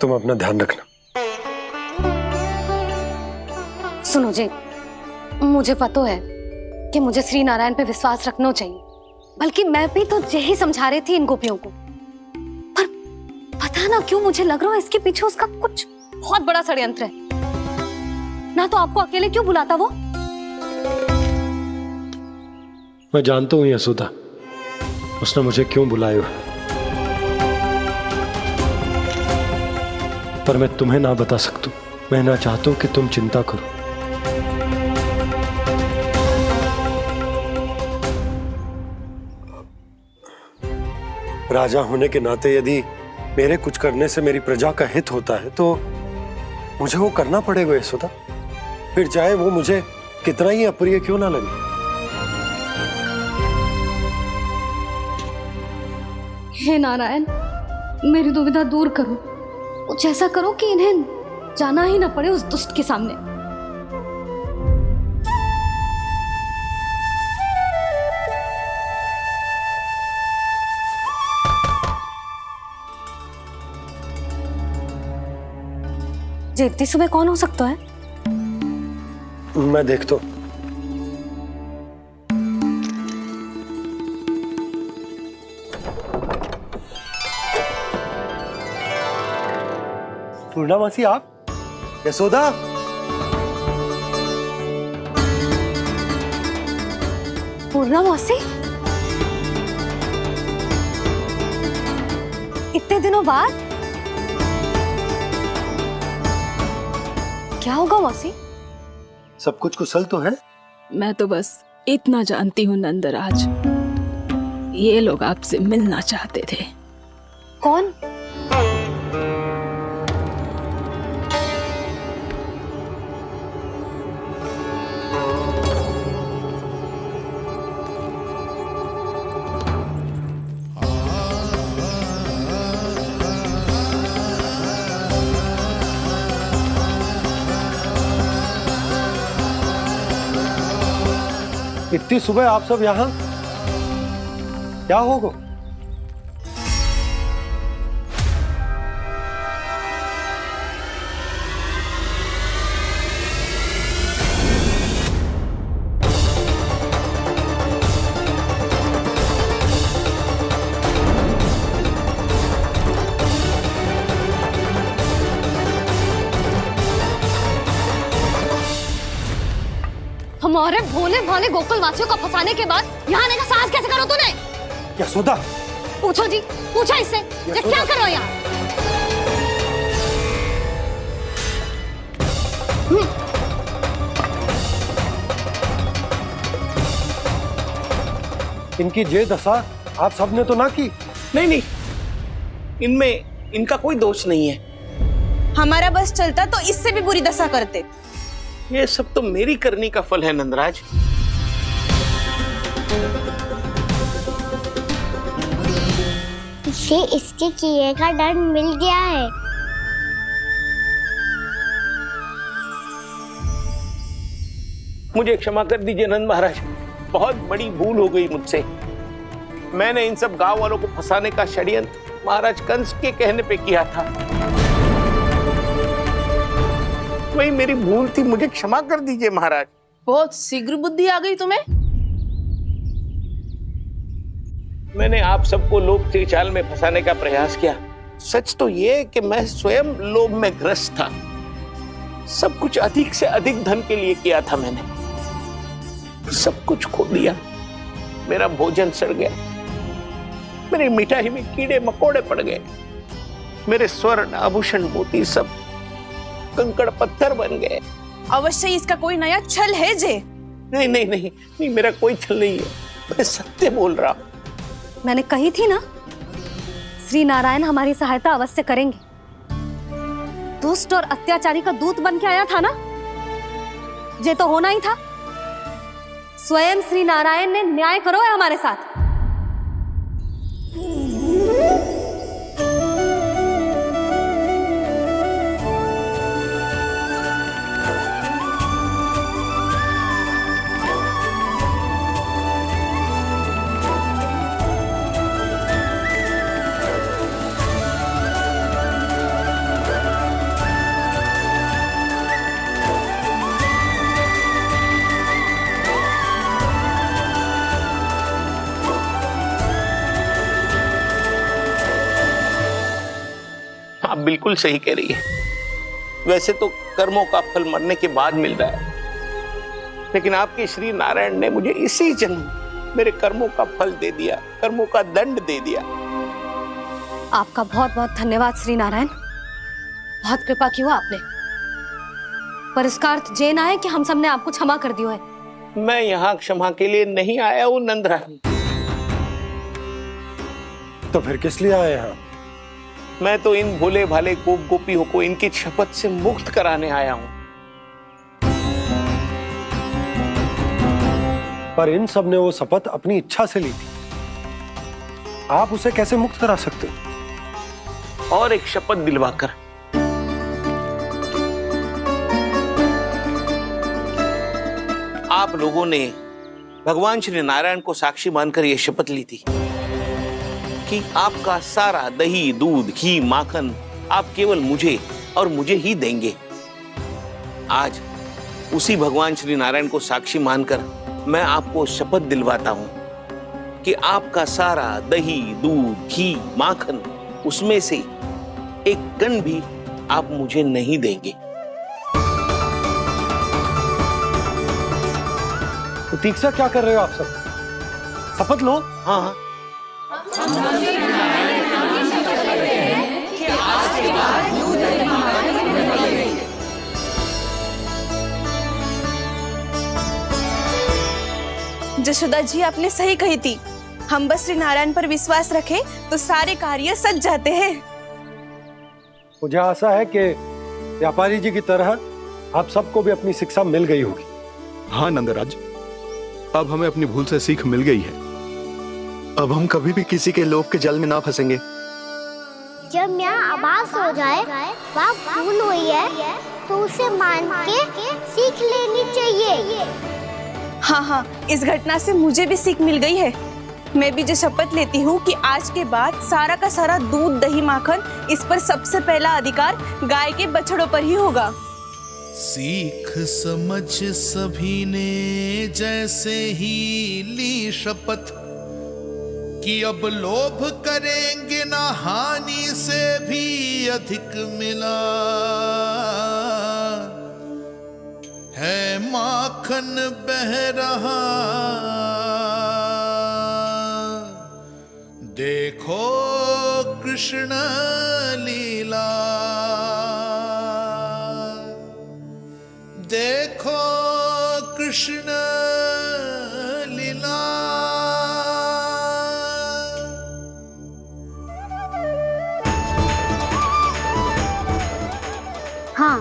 Speaker 3: तुम अपना ध्यान रखना।
Speaker 4: सुनो जी, मुझे पता है कि मुझे श्री नारायण पे विश्वास रखना चाहिए, बल्कि मैं भी तो यही समझा रही थी इन गोपियों को, पर पता ना क्यों मुझे लग रहा है इसके पीछे उसका कुछ बहुत बड़ा षड्यंत्र है। ना तो आपको अकेले क्यों बुलाता वो?
Speaker 3: मैं जानता हूं यशोदा, उसने मुझे क्यों बुलाया, पर मैं तुम्हें ना बता सकता। मैं ना चाहता हूं कि तुम चिंता करो। राजा होने के नाते यदि मेरे कुछ करने से मेरी प्रजा का हित होता है तो मुझे वो करना पड़ेगा यशोदा, फिर चाहे वो मुझे कितना ही अप्रिय क्यों ना लगे।
Speaker 4: हे नारायण, मेरी दुविधा दूर करो, कुछ ऐसा करो कि इन्हें जाना ही ना पड़े उस दुष्ट के सामने। जी इतनी सुबह कौन हो सकता है?
Speaker 3: मैं देखता हूं। पूर्णामासी, आप? यशोदा,
Speaker 4: पूर्णामासी, इतने दिनों बाद? क्या होगा मौसी?
Speaker 3: सब कुछ कुशल तो है?
Speaker 5: मैं तो बस इतना जानती हूँ नंदराज, ये लोग आपसे मिलना चाहते थे।
Speaker 4: कौन?
Speaker 3: इतनी सुबह आप सब यहाँ? क्या होगा?
Speaker 4: हमारे भोले भाले गोकुल वासियों को फंसाने के बाद यहाँ आने का साहस कैसे करो तूने?
Speaker 3: यशोदा,
Speaker 4: पूछो जी, पूछो इससे, ये क्या करो यहाँ?
Speaker 3: इनकी ये दशा आप सबने तो ना की?
Speaker 7: नहीं नहीं, इनमें इनका कोई दोष नहीं है।
Speaker 12: हमारा बस चलता तो इससे भी बुरी दशा करते।
Speaker 7: ये सब तो मेरी करनी का फल है नंदराज।
Speaker 1: इसे इसके किए का डर मिल गया है।
Speaker 7: मुझे क्षमा कर दीजिए नंद महाराज, बहुत बड़ी भूल हो गई मुझसे। मैंने इन सब गांव वालों को फंसाने का षड्यंत्र महाराज कंस के कहने पे किया था। वही मेरी भूल थी, मुझे क्षमा कर दीजिए महाराज।
Speaker 12: बहुत शीघ्र बुद्धि आ गई तुम्हें।
Speaker 7: मैंने आप सबको लोभ के जाल में फंसाने का प्रयास किया। सच तो ये कि मैं स्वयं लोभ में ग्रस्त था। सब कुछ अधिक से अधिक धन के लिए किया था मैंने, सब कुछ खो दिया। मेरा भोजन सड़ गया, मेरी मिठाई में कीड़े मकोड़े पड़ गए, मेरे स्वर्ण आभूषण मोती सब कंकड़ पत्थर बन गए।
Speaker 2: अवश्य इसका कोई नया छल है जे।
Speaker 7: नहीं नहीं नहीं नहीं, मेरा कोई छल नहीं है, मैं सत्य बोल रहा हूँ।
Speaker 4: मैंने कही थी ना, श्री नारायण हमारी सहायता अवश्य करेंगे। दुष्ट और अत्याचारी का दूत बन के आया था ना, ये तो होना ही था। स्वयं श्री नारायण ने न्याय करो है हमारे साथ।
Speaker 7: आप बिल्कुल सही कह रही है। वैसे तो कर्मों का फल मरने के बाद मिल रहा है, लेकिन आपके श्री नारायण ने मुझे इसी जन्म मेरे कर्मों का फल दे दिया, कर्मों का दंड दे दिया।
Speaker 4: आपका बहुत बहुत धन्यवाद श्री नारायण, बहुत कृपा की हो आपने। पर इसका अर्थ ये ना है कि हम सबने आपको क्षमा कर दिया है।
Speaker 7: मैं यहाँ क्षमा के लिए नहीं आया हूँ नंदरानी।
Speaker 3: तो फिर किस लिए आए हैं?
Speaker 7: मैं तो इन भोले भाले गोप गोपियों को इनकी शपथ से मुक्त कराने आया हूँ।
Speaker 3: पर इन सब ने वो शपथ अपनी इच्छा से ली थी, आप उसे कैसे मुक्त करा सकते?
Speaker 7: और एक शपथ दिलवाकर। आप लोगों ने भगवान श्री नारायण को साक्षी मानकर यह शपथ ली थी कि आपका सारा दही, दूध, घी, माखन आप केवल मुझे और मुझे ही देंगे। आज उसी भगवान श्री नारायण को साक्षी मानकर मैं आपको शपथ दिलवाता हूं कि आपका सारा दही, दूध, घी, माखन, उसमें से एक कण भी आप मुझे नहीं देंगे।
Speaker 3: प्रतीक्षा क्या कर रहे हो आप सब? शपथ लो।
Speaker 7: हाँ हाँ,
Speaker 2: जशोदा जी आपने सही कही थी, हम बस श्री नारायण पर विश्वास रखें तो सारे कार्य सज जाते हैं।
Speaker 3: मुझे आशा है कि व्यापारी जी की तरह आप सबको भी अपनी शिक्षा मिल गई होगी।
Speaker 18: हाँ नंदराज, अब हमें अपनी भूल से सीख मिल गई है।
Speaker 13: अब हम कभी भी किसी के लोभ के जाल में ना फंसेंगे।
Speaker 1: जब यहाँ आवाज हो जाए वहाँ भूल हुई है तो उसे मान के सीख लेनी चाहिए।
Speaker 2: हाँ हाँ, इस घटना से मुझे भी सीख मिल गई है। मैं भी जो शपथ लेती हूँ कि आज के बाद सारा का सारा दूध, दही, माखन, इस पर सबसे पहला अधिकार गाय के बछड़ों पर ही होगा।
Speaker 17: सीख समझ सभी ने जैसे ही ली शपथ कि अब लोभ करेंगे ना हानि से भी अधिक मिला है, माखन बह रहा देखो कृष्ण लीला, देखो कृष्ण लीला।
Speaker 1: हाँ,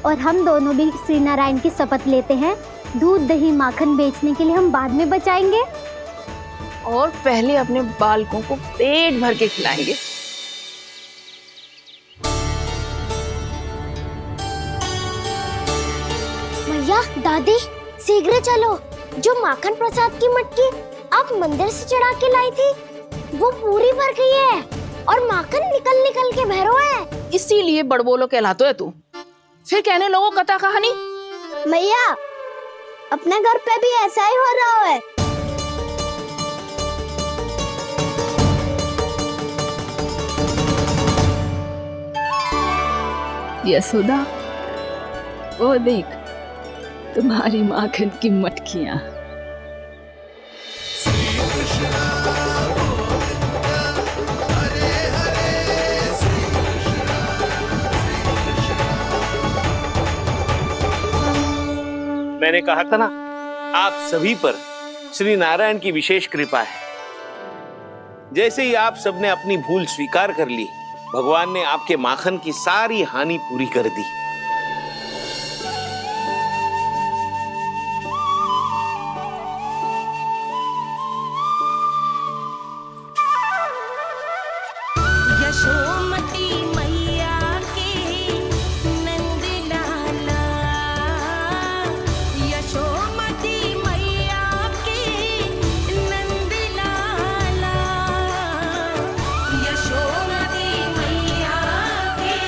Speaker 1: और हम दोनों भी श्री नारायण की शपथ लेते हैं, दूध, दही, माखन बेचने के लिए हम बाद में बचाएंगे
Speaker 12: और पहले अपने बालकों को पेट भर के खिलाएंगे।
Speaker 1: भैया, दादी, शीघ्र चलो। जो माखन प्रसाद की मटकी आप मंदिर से चढ़ा के लाई थी, वो पूरी भर गई है और माखन निकल निकल के बह रहा है।
Speaker 12: इसीलिए बड़बोलो कहलाते है तू। फिर कहने लोगों कथा कहानी।
Speaker 1: भैया, अपने घर पे भी ऐसा ही हो रहा है।
Speaker 5: यशोदा, वो देख तुम्हारी माखन की मटकियां।
Speaker 17: हरे हरे श्री कृष्ण
Speaker 7: मैंने कहा था ना, आप सभी पर श्री नारायण की विशेष कृपा है। जैसे ही आप सबने अपनी भूल स्वीकार कर ली, भगवान ने आपके माखन की सारी हानि पूरी कर दी।
Speaker 19: यशोमती मैया की नंद लाला, यशोमती मैया की नंद लाला, यशोमती मैया की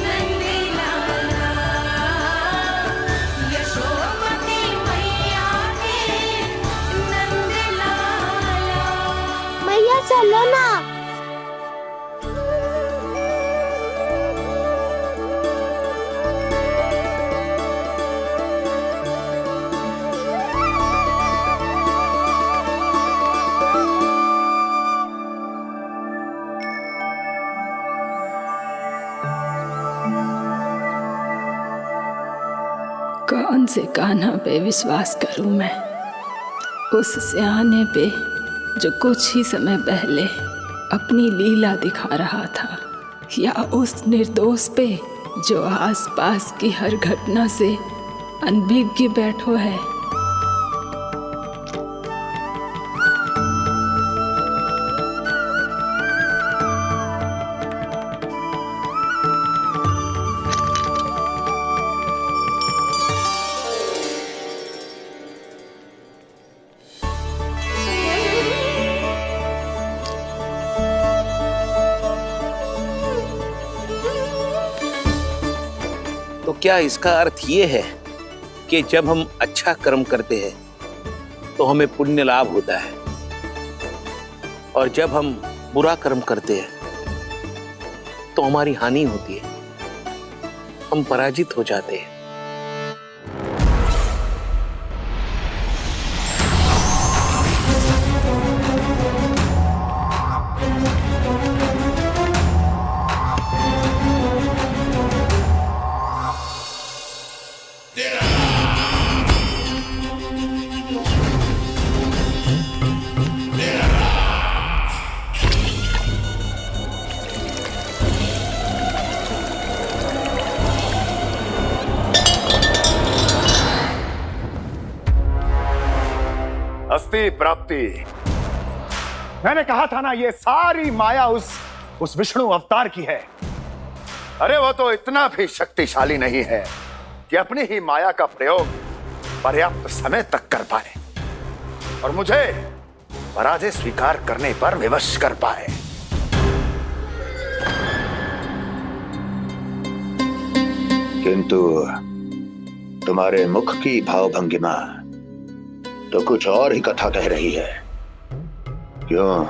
Speaker 19: नंद लाला, यशोमती मैया की नंद लाला।
Speaker 1: मैया चलो ना।
Speaker 5: कौन से कान्हा पे विश्वास करूं मैं? उस सियाने पे जो कुछ ही समय पहले अपनी लीला दिखा रहा था, या उस निर्दोष पे जो आसपास की हर घटना से अनभिज्ञ बैठो है?
Speaker 7: तो क्या इसका अर्थ ये है कि जब हम अच्छा कर्म करते हैं तो हमें पुण्य लाभ होता है, और जब हम बुरा कर्म करते हैं तो हमारी हानि होती है, हम पराजित हो जाते हैं?
Speaker 6: अस्ति प्राप्ति। मैंने कहा था ना, ये सारी माया उस विष्णु अवतार की है। अरे वो तो इतना भी शक्तिशाली नहीं है कि अपनी ही माया का प्रयोग पर्याप्त समय तक कर पाए और मुझे पराजय स्वीकार करने पर विवश कर पाए।
Speaker 13: किंतु तुम्हारे मुख की भावभंगिमा तो कुछ और ही कथा कह रही है। क्यों?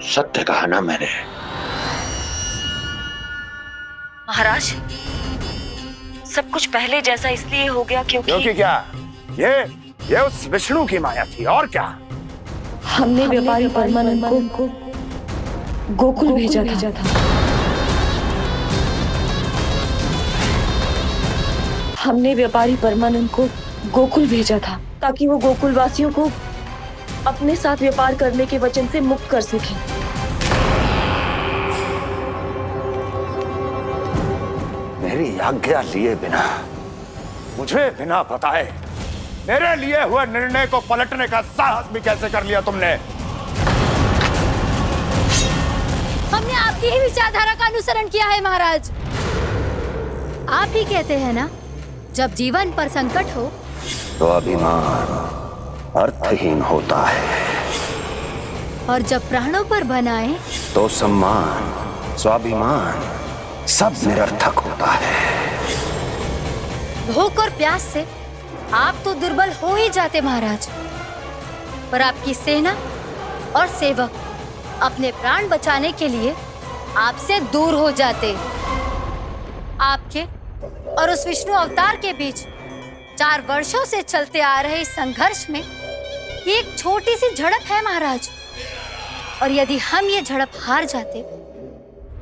Speaker 13: सत्य कहा ना मैंने।
Speaker 8: महाराज, सब कुछ पहले जैसा इसलिए हो गया क्योंकि
Speaker 6: क्या? ये उस विष्णु की माया थी, और क्या?
Speaker 8: हमने व्यापारी परमानंद को गोकुल भेजा था। हमने व्यापारी परमानंद को गोकुल भेजा था ताकि वो गोकुल वासियों को अपने साथ व्यापार करने के वचन से मुक्त कर सके।
Speaker 6: मेरी आज्ञा लिए बिना, मुझे बिना बताए मेरे लिए हुए निर्णय को पलटने का साहस भी कैसे कर लिया तुमने?
Speaker 14: हमने आपकी ही विचारधारा का अनुसरण किया है महाराज। आप ही कहते हैं ना, जब जीवन पर संकट हो
Speaker 13: तो अभिमान अर्थहीन होता है,
Speaker 14: और जब प्राणों पर बनाए
Speaker 13: तो सम्मान स्वाभिमान सब निरर्थक होता है।
Speaker 14: भूख और प्यास से आप तो दुर्बल हो ही जाते महाराज, पर आपकी सेना और सेवक अपने प्राण बचाने के लिए आपसे दूर हो जाते। आपके और उस विष्णु अवतार के बीच 4 वर्षों से चलते आ रहे इस संघर्ष में एक छोटी सी झड़प है महाराज, और यदि हम ये झड़प हार जाते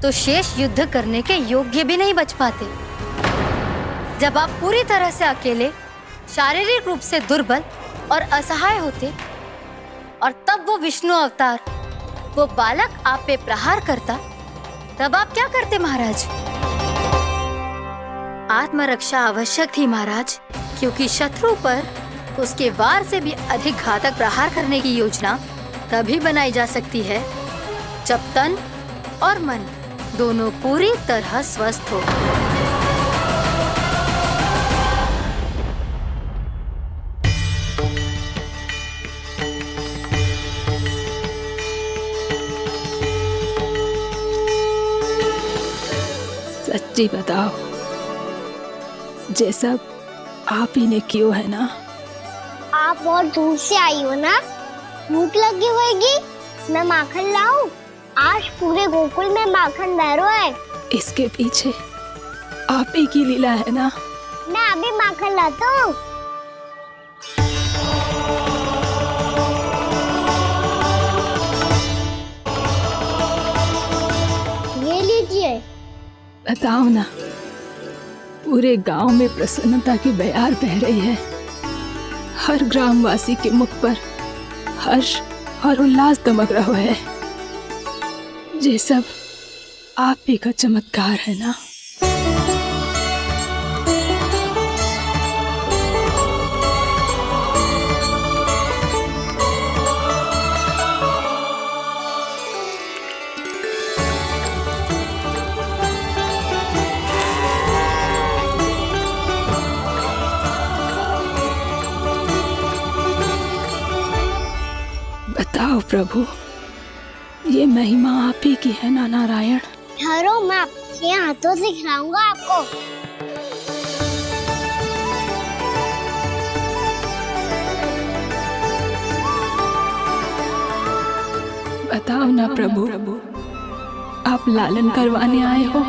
Speaker 14: तो शेष युद्ध करने के योग्य भी नहीं बच पाते। जब आप पूरी तरह से अकेले शारीरिक रूप से दुर्बल और असहाय होते और तब वो विष्णु अवतार, वो बालक आप पे प्रहार करता, तब आप क्या करते महाराज? आत्मरक्षा आवश्यक थी महाराज, क्योंकि शत्रु पर उसके वार से भी अधिक घातक प्रहार करने की योजना तभी बनाई जा सकती है जब तन और मन दोनों पूरी तरह स्वस्थ हो।
Speaker 5: सच्ची बताओ, ये सब आप ही ने क्यों है ना?
Speaker 1: आप बहुत दूर से आई हो ना, भूख लगी होगी। मैं माखन लाऊं? आज पूरे गोकुल में माखन बह रहा है।
Speaker 5: इसके पीछे आप ही की लीला है ना?
Speaker 1: मैं अभी माखन लाता हूँ। ये लीजिए।
Speaker 5: बताओ ना, पूरे गांव में प्रसन्नता की बयार बह रही है। हर ग्रामवासी के मुख पर हर्ष और उल्लास दमक रहा है। ये सब आप ही का चमत्कार है ना? बताओ प्रभु, ये महिमा आप ही की है ना नारायण?
Speaker 1: ठहरो, मैं आपके हाथों से खिलाऊंगा आपको।
Speaker 5: बताओ ना प्रभु, आप लालन करवाने आए हो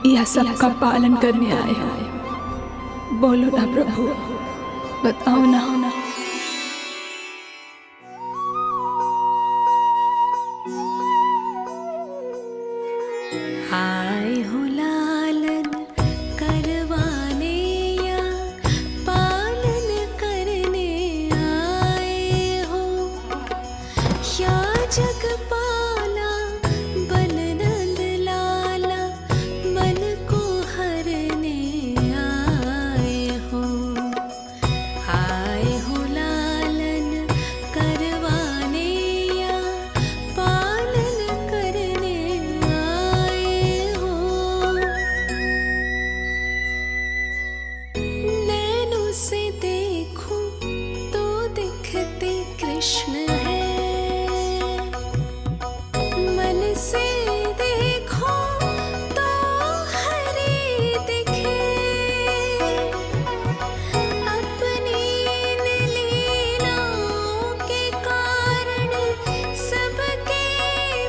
Speaker 5: या सबका पालन करने आए हो? बोलो ना प्रभु, बताओ ना।
Speaker 19: आए हो लालन करवाने या पालन करने आए हो, या जगपाला बन नंद लाला मन को हरने आए हो। आए हो लालन करवाने या पालन करने आए हो। नैनों से देखूं तो दिखते कृष्ण है, मन से देखो तो हरि दिखे। अपनी इन लीलाओं के कारण सबके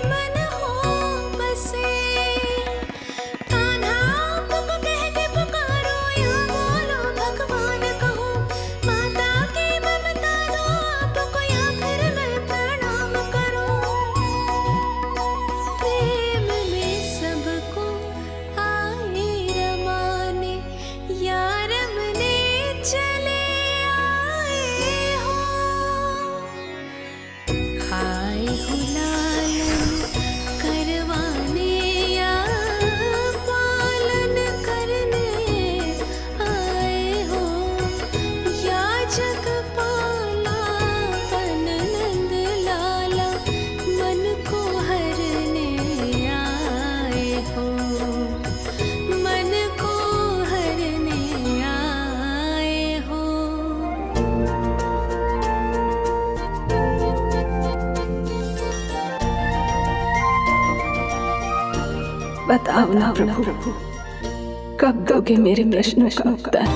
Speaker 19: मन हो बसे। कान्हा आपको कह के पुकारो या बोलो भगवान कहो, माता की ममता दो आपको या फिर मैं प्रणाम करूं। प्रेम में सबको आए रमाने, या रमने चले आए हो। आए हो लालन करवाने या पालन करने आए हो, या जगपाला बन नंद लाला मन को हरने आए हो। मन को हरने आए हो।
Speaker 5: बताओ ना प्रभु, कब दोगे मेरे प्रश्नों का उत्तर?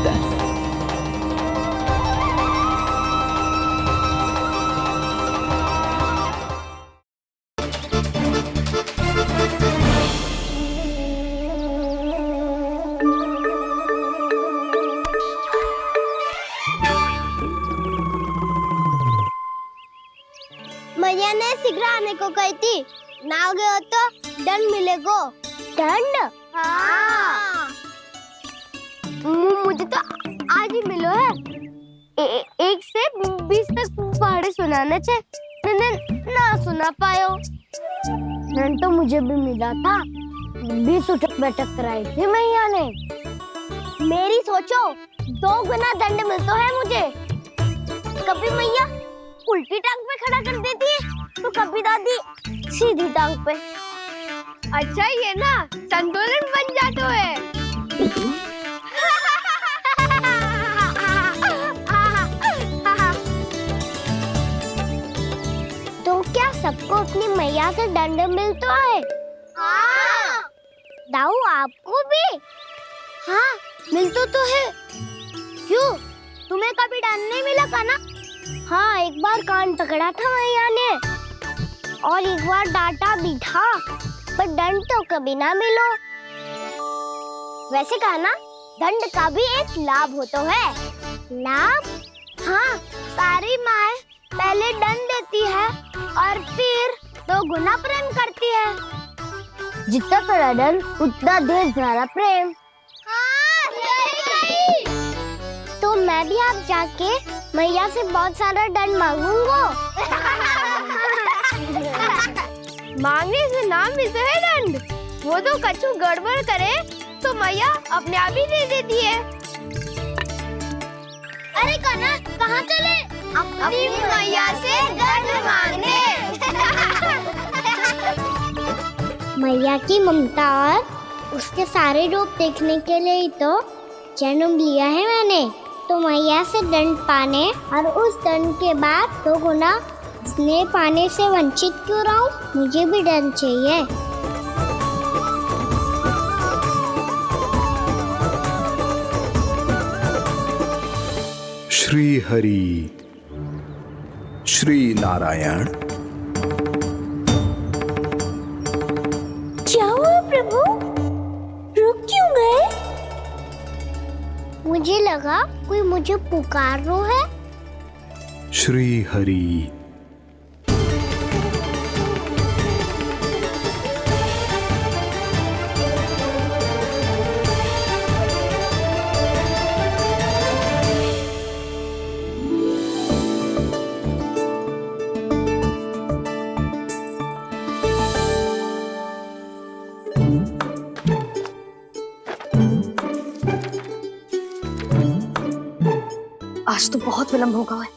Speaker 1: मैया ने शीघ्र आने को कही थी, ना गए हो तो दंड मिलेगा। दंड? हाँ। मुझे तो आज ही मिलो है। एक से 20 तक पहाड़े सुनाने थे, ना सुना पायो। नन तो मुझे भी मिला था, 20 उठक बैठक कराई थी मैया ने। मेरी सोचो 2 गुना दंड मिलता है मुझे। कभी मैया उल्टी टांग पे खड़ा कर देती है तो कभी दादी सीधी टांग पे। अच्छा ये ना संतुलन बन जाता है। तो क्या सबको अपनी मैया से दंड मिलता है? हाँ। दाऊ आपको भी? हाँ मिलता तो है। क्यों, तुम्हें कभी दंड नहीं मिला का ना? हाँ एक बार कान पकड़ा था मैया ने और एक बार डांटा भी था, पर दंड तो कभी ना मिलो। वैसे कहा ना, दंड का भी एक लाभ होता है। लाभ? हाँ, सारी माँ पहले दंड देती है और फिर 2 गुना प्रेम करती है। जितना बड़ा दंड उतना ढेर सारा प्रेम। हाँ, सही। तो मैं भी आप जाके मैया से बहुत सारा दंड मांगूंगा। मांगने से ना मिलता है दंड, वो तो कछु गड़बड़ करे तो मैया अपने आप ही दे देती है। अरे कन्हा कहाँ चले? अपनी मैया से दंड मांगने। मैया की ममता और उसके सारे रूप देखने के लिए ही तो जन्म लिया है मैंने। तो मैया से दंड पाने और उस दंड के बाद 2 गुना स्नेह पाने से वंचित क्यों रहूं? मुझे भी दंड चाहिए।
Speaker 18: श्री हरि श्री नारायण।
Speaker 1: क्या हुआ प्रभु? रुक क्यों गए? मुझे लगा कोई मुझे पुकार रहा है।
Speaker 18: श्री हरि।
Speaker 4: आज तो बहुत विलंब होगा है।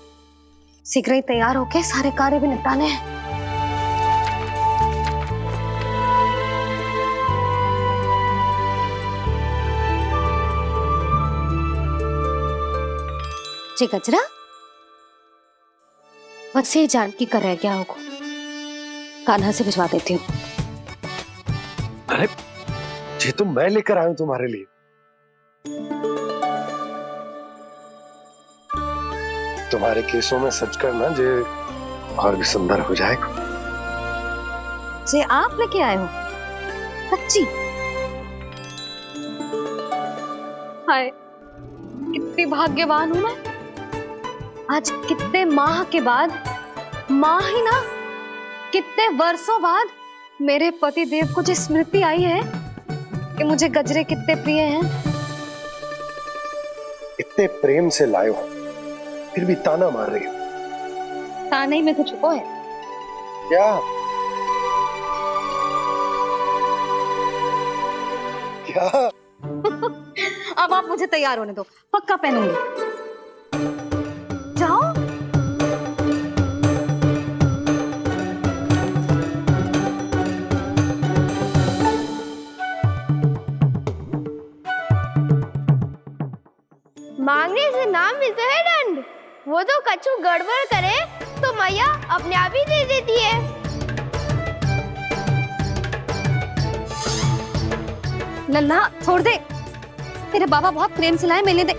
Speaker 4: शीघ्र ही तैयार होके सारे कार्य भी निपटाने हैं। जी गजरा, बस ये जान की कर रह गया होगा, कान्हा से भिजवा देती हूँ।
Speaker 3: अरे ये तो मैं लेकर आया हूं तुम्हारे लिए। तुम्हारे केसों में सच करना जे और भी सुंदर हो जाएगा।
Speaker 4: जे आप लेके आए हो? सच्ची? हाय, कितनी भाग्यवान हूं मैं। आज कितने माह के बाद, माह ही ना, कितने वर्षों बाद मेरे पति देव को जो स्मृति आई है कि मुझे गजरे कितने प्रिय हैं।
Speaker 3: इतने प्रेम से लाए हो, फिर भी ताना मार रही हो।
Speaker 4: ताने में कुछ छुपो है
Speaker 3: क्या? क्या?
Speaker 4: अब आप मुझे तैयार होने दो, पक्का पहनूंगी। जाओ।
Speaker 1: मांगने से ना मिलता है दंड, वो तो कछु गड़बड़ करे तो मैया अपने आप ही दे देती है।
Speaker 4: लल्ला छोड़ दे, तेरे बाबा बहुत प्रेम से लाए, मैंने दे।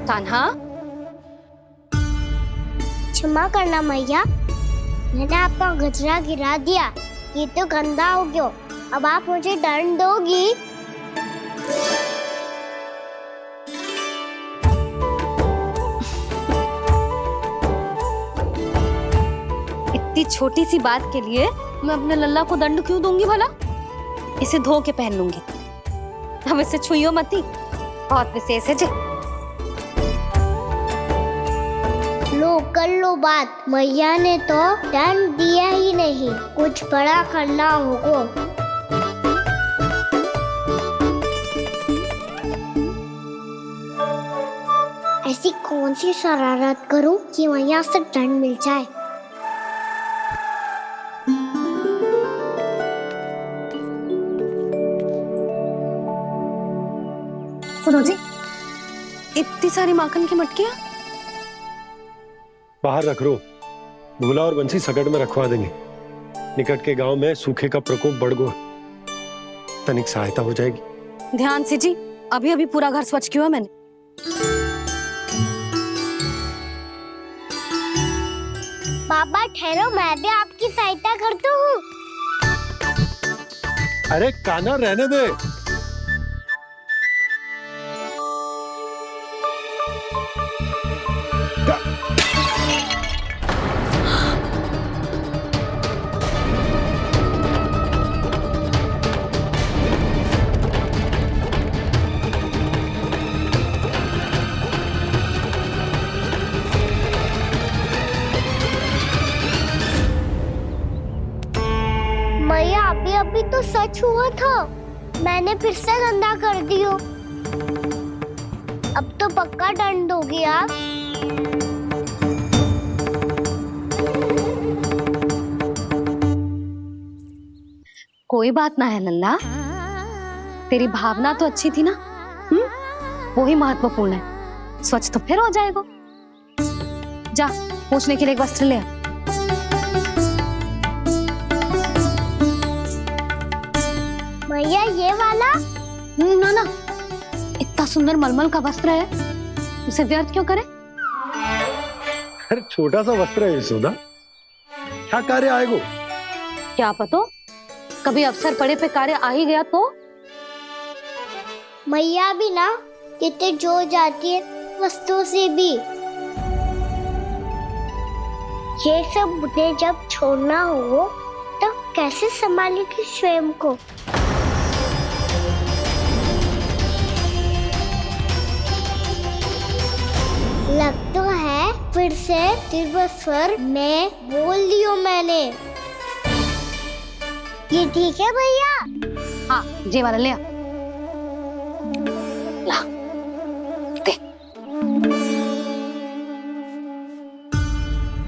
Speaker 4: कान्हा,
Speaker 1: क्षमा करना मैया, मैंने आपका गजरा गिरा दिया, ये तो गंदा हो गया। अब आप मुझे दंड दोगी?
Speaker 4: इतनी छोटी सी बात के लिए मैं अपने लल्ला को दंड क्यों दूंगी भला? इसे धो के पहन लूंगी। हम इसे छुइयो मती, बहुत विशेष है जी।
Speaker 1: लो कर लो बात, मैया ने तो दंड दिया ही नहीं, कुछ बड़ा करना होगा। ऐसी कौन सी शरारत करूं कि मैया से दंड मिल जाए।
Speaker 4: सुनो जी, इतनी सारी माखन की मटकियां
Speaker 3: बाहर रख रो, भूला और बंसी सकट में रखवा देंगे। निकट के गांव में सूखे का प्रकोप बढ़ गो, तनिक सहायता हो जाएगी।
Speaker 4: ध्यान से जी, अभी अभी पूरा घर स्वच्छ किया मैंने।
Speaker 1: पापा ठहरो, मैं भी आपकी सहायता करता हूँ।
Speaker 3: अरे कान्हा रहने दे।
Speaker 1: मैया अभी अभी तो सच हुआ था, मैंने फिर से गंदा कर दियो। अब तो पक्का दंड दोगी आप।
Speaker 4: कोई बात ना है लल्ला, तेरी भावना तो अच्छी थी ना, वो ही महत्वपूर्ण है। स्वच्छ तो फिर हो जाएगा। जा पोंछने के लिए एक वस्त्र ले आ।
Speaker 1: भैया ये वाला?
Speaker 4: ना ना, इतना सुंदर मलमल का वस्त्र है, उसे व्यर्थ क्यों करे?
Speaker 3: अरे छोटा सा वस्त्र है यशोदा, क्या कार्य आएगा?
Speaker 4: क्या पता, कभी अवसर पड़े पे कार्य आ ही गया तो।
Speaker 1: मैया भी ना कितने जो जाती है वस्तुओं से भी। ये सब मुझे जब छोड़ना हो तो कैसे संभालेगी स्वयं को। लग तो है फिर से तिरस्वर में बोल दियो मैंने। ये ठीक है भैया?
Speaker 4: हाँ, ये वाला ले आ। ला, दे।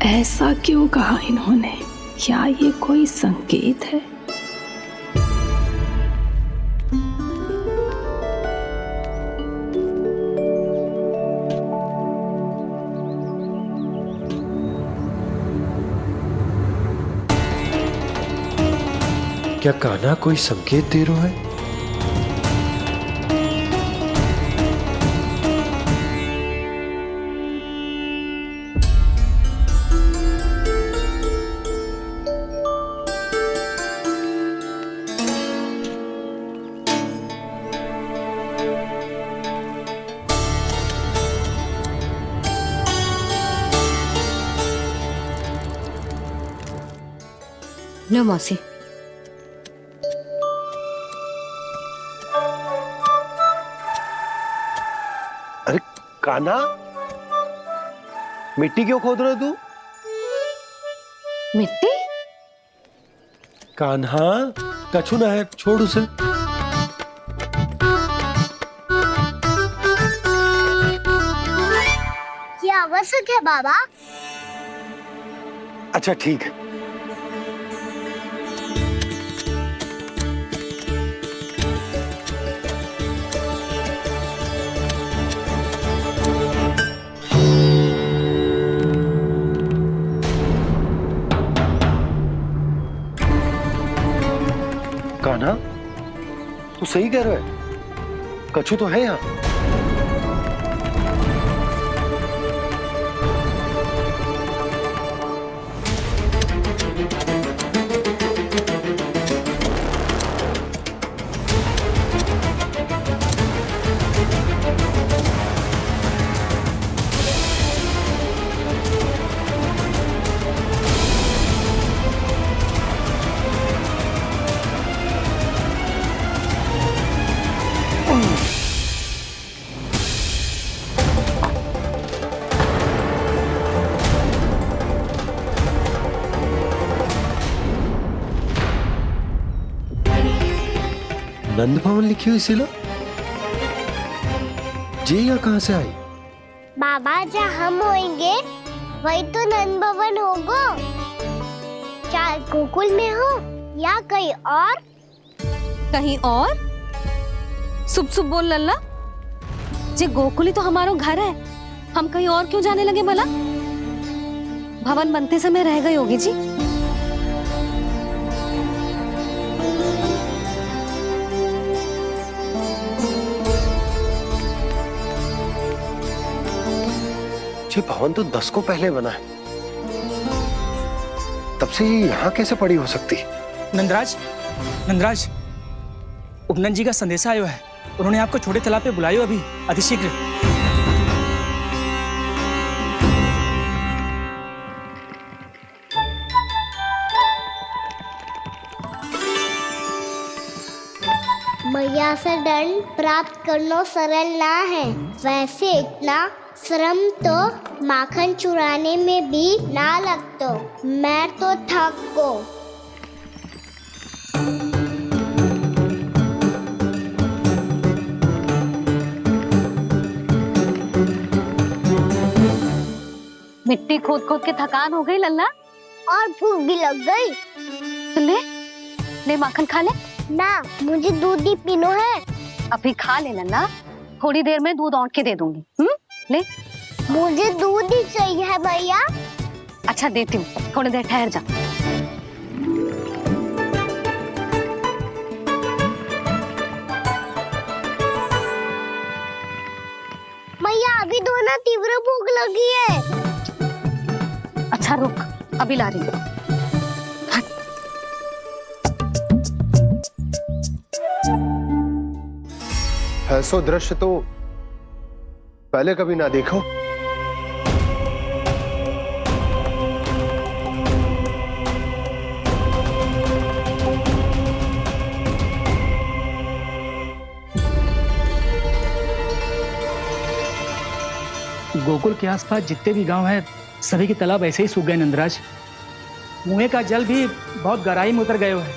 Speaker 5: ऐसा क्यों कहा इन्होंने? क्या ये कोई संकेत है?
Speaker 3: क्या कान्हा कोई संकेत दे रहा है?
Speaker 4: लो मौसी।
Speaker 3: अरे कान्हा, मिट्टी क्यों खोद रहा तू?
Speaker 4: मिट्टी?
Speaker 3: कान्हा, कछु ना है, छोड़ उसे।
Speaker 1: ये आवश्यक है बाबा।
Speaker 3: अच्छा ठीक है। कान्हा, तू सही कह रहा है, कछु तो है यहाँ। नंद भवन लिखी हुई शिला जी यहाँ कहाँ से आई?
Speaker 1: बाबा जहाँ हम होंगे वही तो नंद भवन होगा। चाहे गोकुल में हो या कहीं और।
Speaker 4: कहीं और? सुब सुब बोल लल्ला। जे गोकुली तो हमारो घर है, हम कहीं और क्यों जाने लगे भला? भवन बनते समय रह गई होगी जी।
Speaker 3: ये भवन तो 10 को पहले बना है, तब से ये यहाँ कैसे पड़ी हो सकती?
Speaker 16: नंदराज, नंदराज, उपनंद जी का संदेशा आयो है। उन्होंने आपको छोटे तालाब पे बुलायो अभी, अतिशीघ्र।
Speaker 1: मैया से दंड प्राप्त करना सरल ना है। वैसे इतना श्रम तो माखन चुराने में भी ना लगता। मैं तो थक को।
Speaker 4: मिट्टी खोद खोद के थकान हो गई लल्ला,
Speaker 1: और भूख भी लग गई।
Speaker 4: तो ले ले माखन खा ले।
Speaker 1: ना, मुझे दूध ही पीनो है।
Speaker 4: अभी खा ले लल्ला, थोड़ी देर में दूध औंट के दे दूंगी। ले।
Speaker 1: मुझे दूध ही चाहिए है भैया।
Speaker 4: अच्छा देती हूँ, थोड़ी देर ठहर जा।
Speaker 1: भैया अभी तो ना तीव्र भूख लगी है।
Speaker 4: अच्छा रुक, अभी ला रही हूँ।
Speaker 3: ऐसो दृश्य तो पहले कभी ना देखो।
Speaker 16: गोकुल के आसपास जितने भी गांव हैं, सभी के तालाब ऐसे ही सूख गए नंदराज। कुएं का जल भी बहुत गहराई में उतर गए है,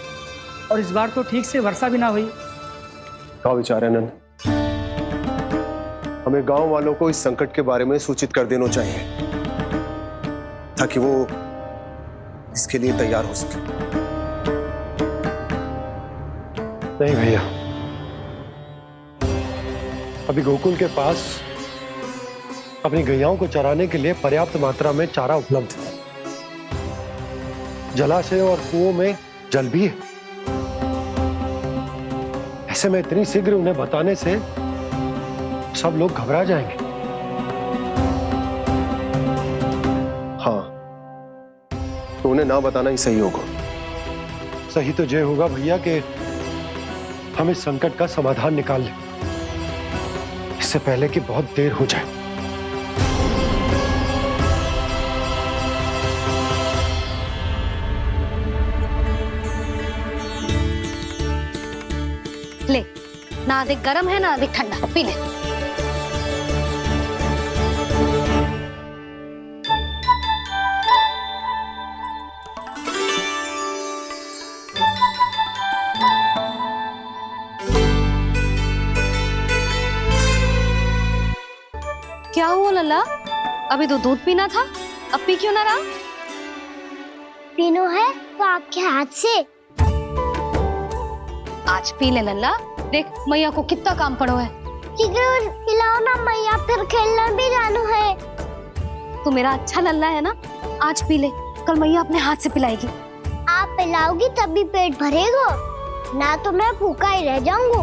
Speaker 16: और इस बार तो ठीक से वर्षा भी ना हुई।
Speaker 3: क्या विचार है नंद? हमें गांव वालों को इस संकट के बारे में सूचित कर देना चाहिए, ताकि वो इसके लिए तैयार हो सके। नहीं भैया, अभी गोकुल के पास अपनी गैयाओं को चराने के लिए पर्याप्त मात्रा में चारा उपलब्ध है। जलाशय और कुओं में जल भी है। ऐसे में इतनी शीघ्र उन्हें बताने से सब लोग घबरा जाएंगे। हाँ, तो उन्हें ना बताना ही सही होगा। सही तो ये होगा भैया कि हम इस संकट का समाधान निकाल लें, इससे पहले कि बहुत देर हो जाए।
Speaker 4: ले, ना अधिक गर्म है ना अधिक ठंडा, पी ले। क्या हुआ लल्ला? अभी तो दूध पीना था, अब पी क्यों ना रहा?
Speaker 1: पीनो है तो आपके हाथ से।
Speaker 4: आज पी ले लल्ला, देख मैया को कितना काम पड़ो है।
Speaker 1: शीघ्र पिलाओ ना मैया, फिर खेलने भी जाना है।
Speaker 4: तू मेरा अच्छा लल्ला है ना, आज पी ले, कल मैया अपने हाथ से पिलाएगी।
Speaker 1: आप पिलाओगी तभी पेट भरेगा, ना तो मैं भूखा ही रह जाऊंगा।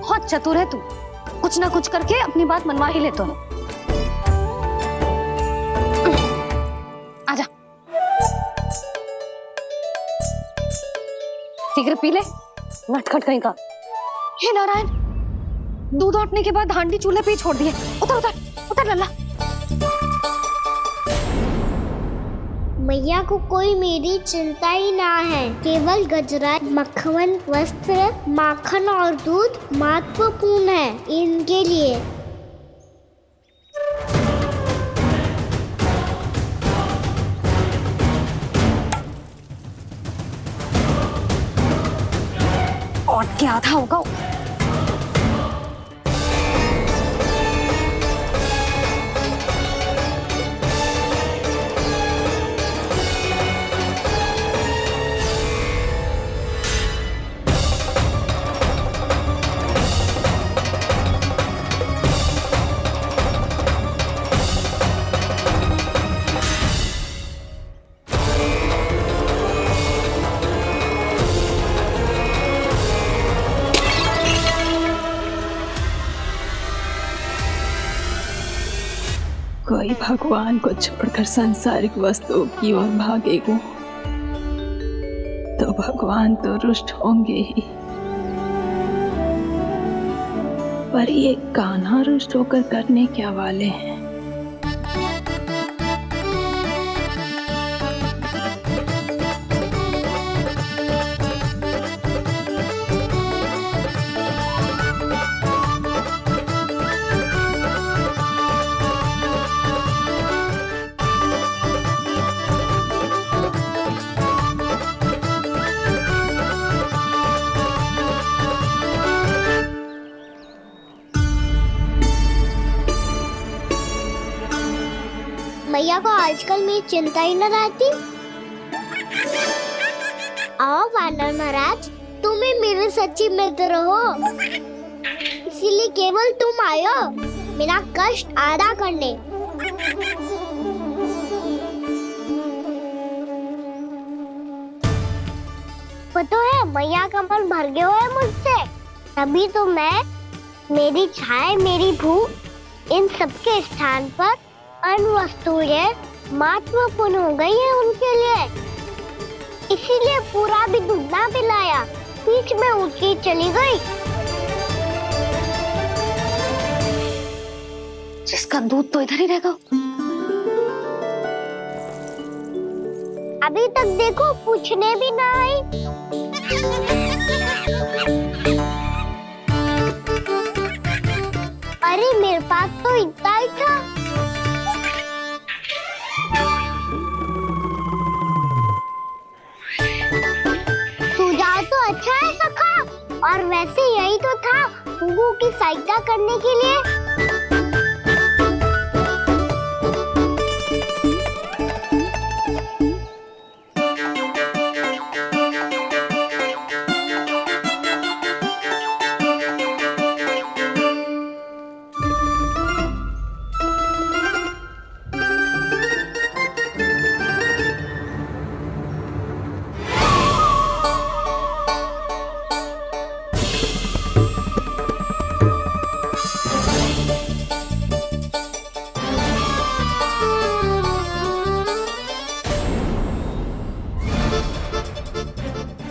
Speaker 4: बहुत चतुर है तू, कुछ ना कुछ करके अपनी बात मनवा ही लेता है। आजा, शीघ्र पी ले, नटखट कहीं का। हे नारायण, दूध औटने के बाद हांडी चूल्हे पे ही छोड़ दिए। उतर उतर उतर लल्ला।
Speaker 1: मैया को कोई मेरी चिंता ही ना है। केवल गजरा, मक्खन, वस्त्र, माखन और दूध महत्वपूर्ण है इनके लिए।
Speaker 4: लौट के आधा होगा।
Speaker 5: कोई भगवान को छोड़कर सांसारिक वस्तुओं की ओर भागेगा तो भगवान तो रुष्ट होंगे ही, पर ये कान्हा रुष्ट होकर करने क्या वाले हैं?
Speaker 1: मैया को आजकल मेरी चिंता ही न रहती। आओ वानर महाराज, तुम ही मेरे सच्ची मित्र हो, इसीलिए केवल तुम आयो मेरा कष्ट आधा करने। पता है मैया का मन भर गया है मुझसे, तभी तो मैं, मेरी छाया, मेरी भूख, इन सबके स्थान पर अन्य वस्तुएं महत्वपूर्ण हो गई है उनके लिए, इसीलिए पूरा भी दूध ना पिलाया, बीच में उठ के चली गई।
Speaker 4: जिसका दूध तो इधर ही रहेगा।
Speaker 1: अभी तक देखो पूछने भी ना आई। अरे मेरे पास तो इतना ही था। सुझाव तो अच्छा है सखा, और वैसे यही तो था गुगु की सहायता करने के लिए।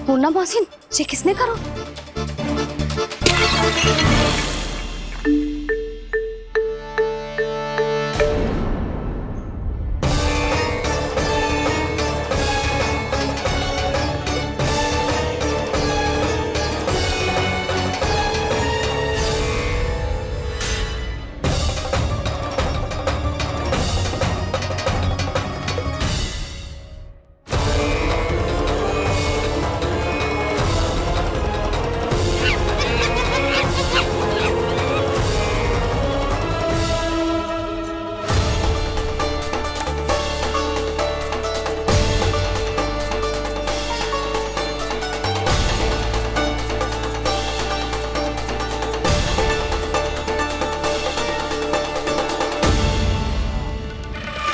Speaker 4: पूर्णा मौसी, ये किसने करो?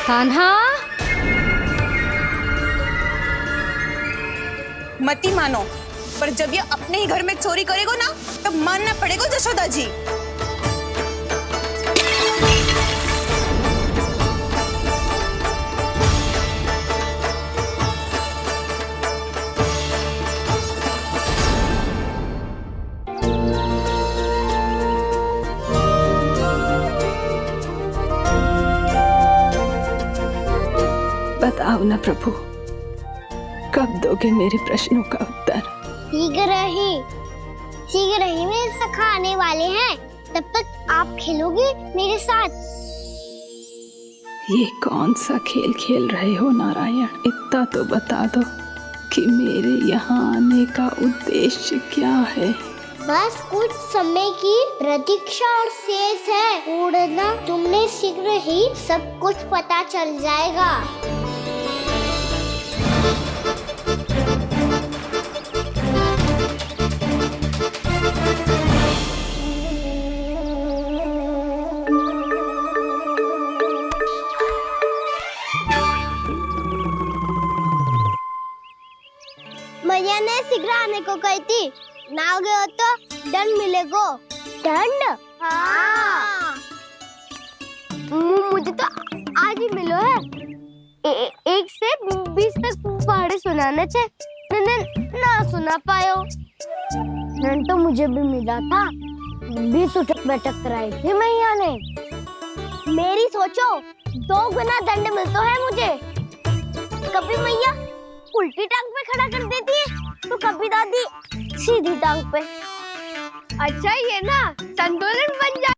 Speaker 4: कान्हा,
Speaker 2: मती मानो, पर जब ये अपने ही घर में चोरी करेगा ना, तब मानना पड़ेगा जशोदा जी।
Speaker 5: बताओ ना प्रभु, कब दोगे मेरे प्रश्नों का उत्तर?
Speaker 1: शीघ्र ही मेरे सखा आने वाले हैं, तब तक आप खेलोगे मेरे साथ।
Speaker 5: ये कौन सा खेल खेल रहे हो नारायण, इतना तो बता दो। कि मेरे यहाँ आने का उद्देश्य क्या है।
Speaker 1: बस कुछ समय की प्रतीक्षा और शेष है। उड़ना तुमने शीघ्र ही सब कुछ पता चल जाएगा। मैया ने शीघ्र आने को कही थी, ना गए तो दंड मिलेगा। दंड? हाँ। मुझे तो आज ही मिलो है। 1 से 20 तक पहाड़े सुनाने थे, ना सुना पायो। दंड तो मुझे भी मिला था, 20 उठक बैठक कराई थी मैया ने। मेरी सोचो 2 गुना दंड मिलता है मुझे। कभी मैया उल्टी टांग पे खड़ा कर देती है तो कभी दादी सीधी टांग पे। अच्छा ये ना संतुलन बन जाए।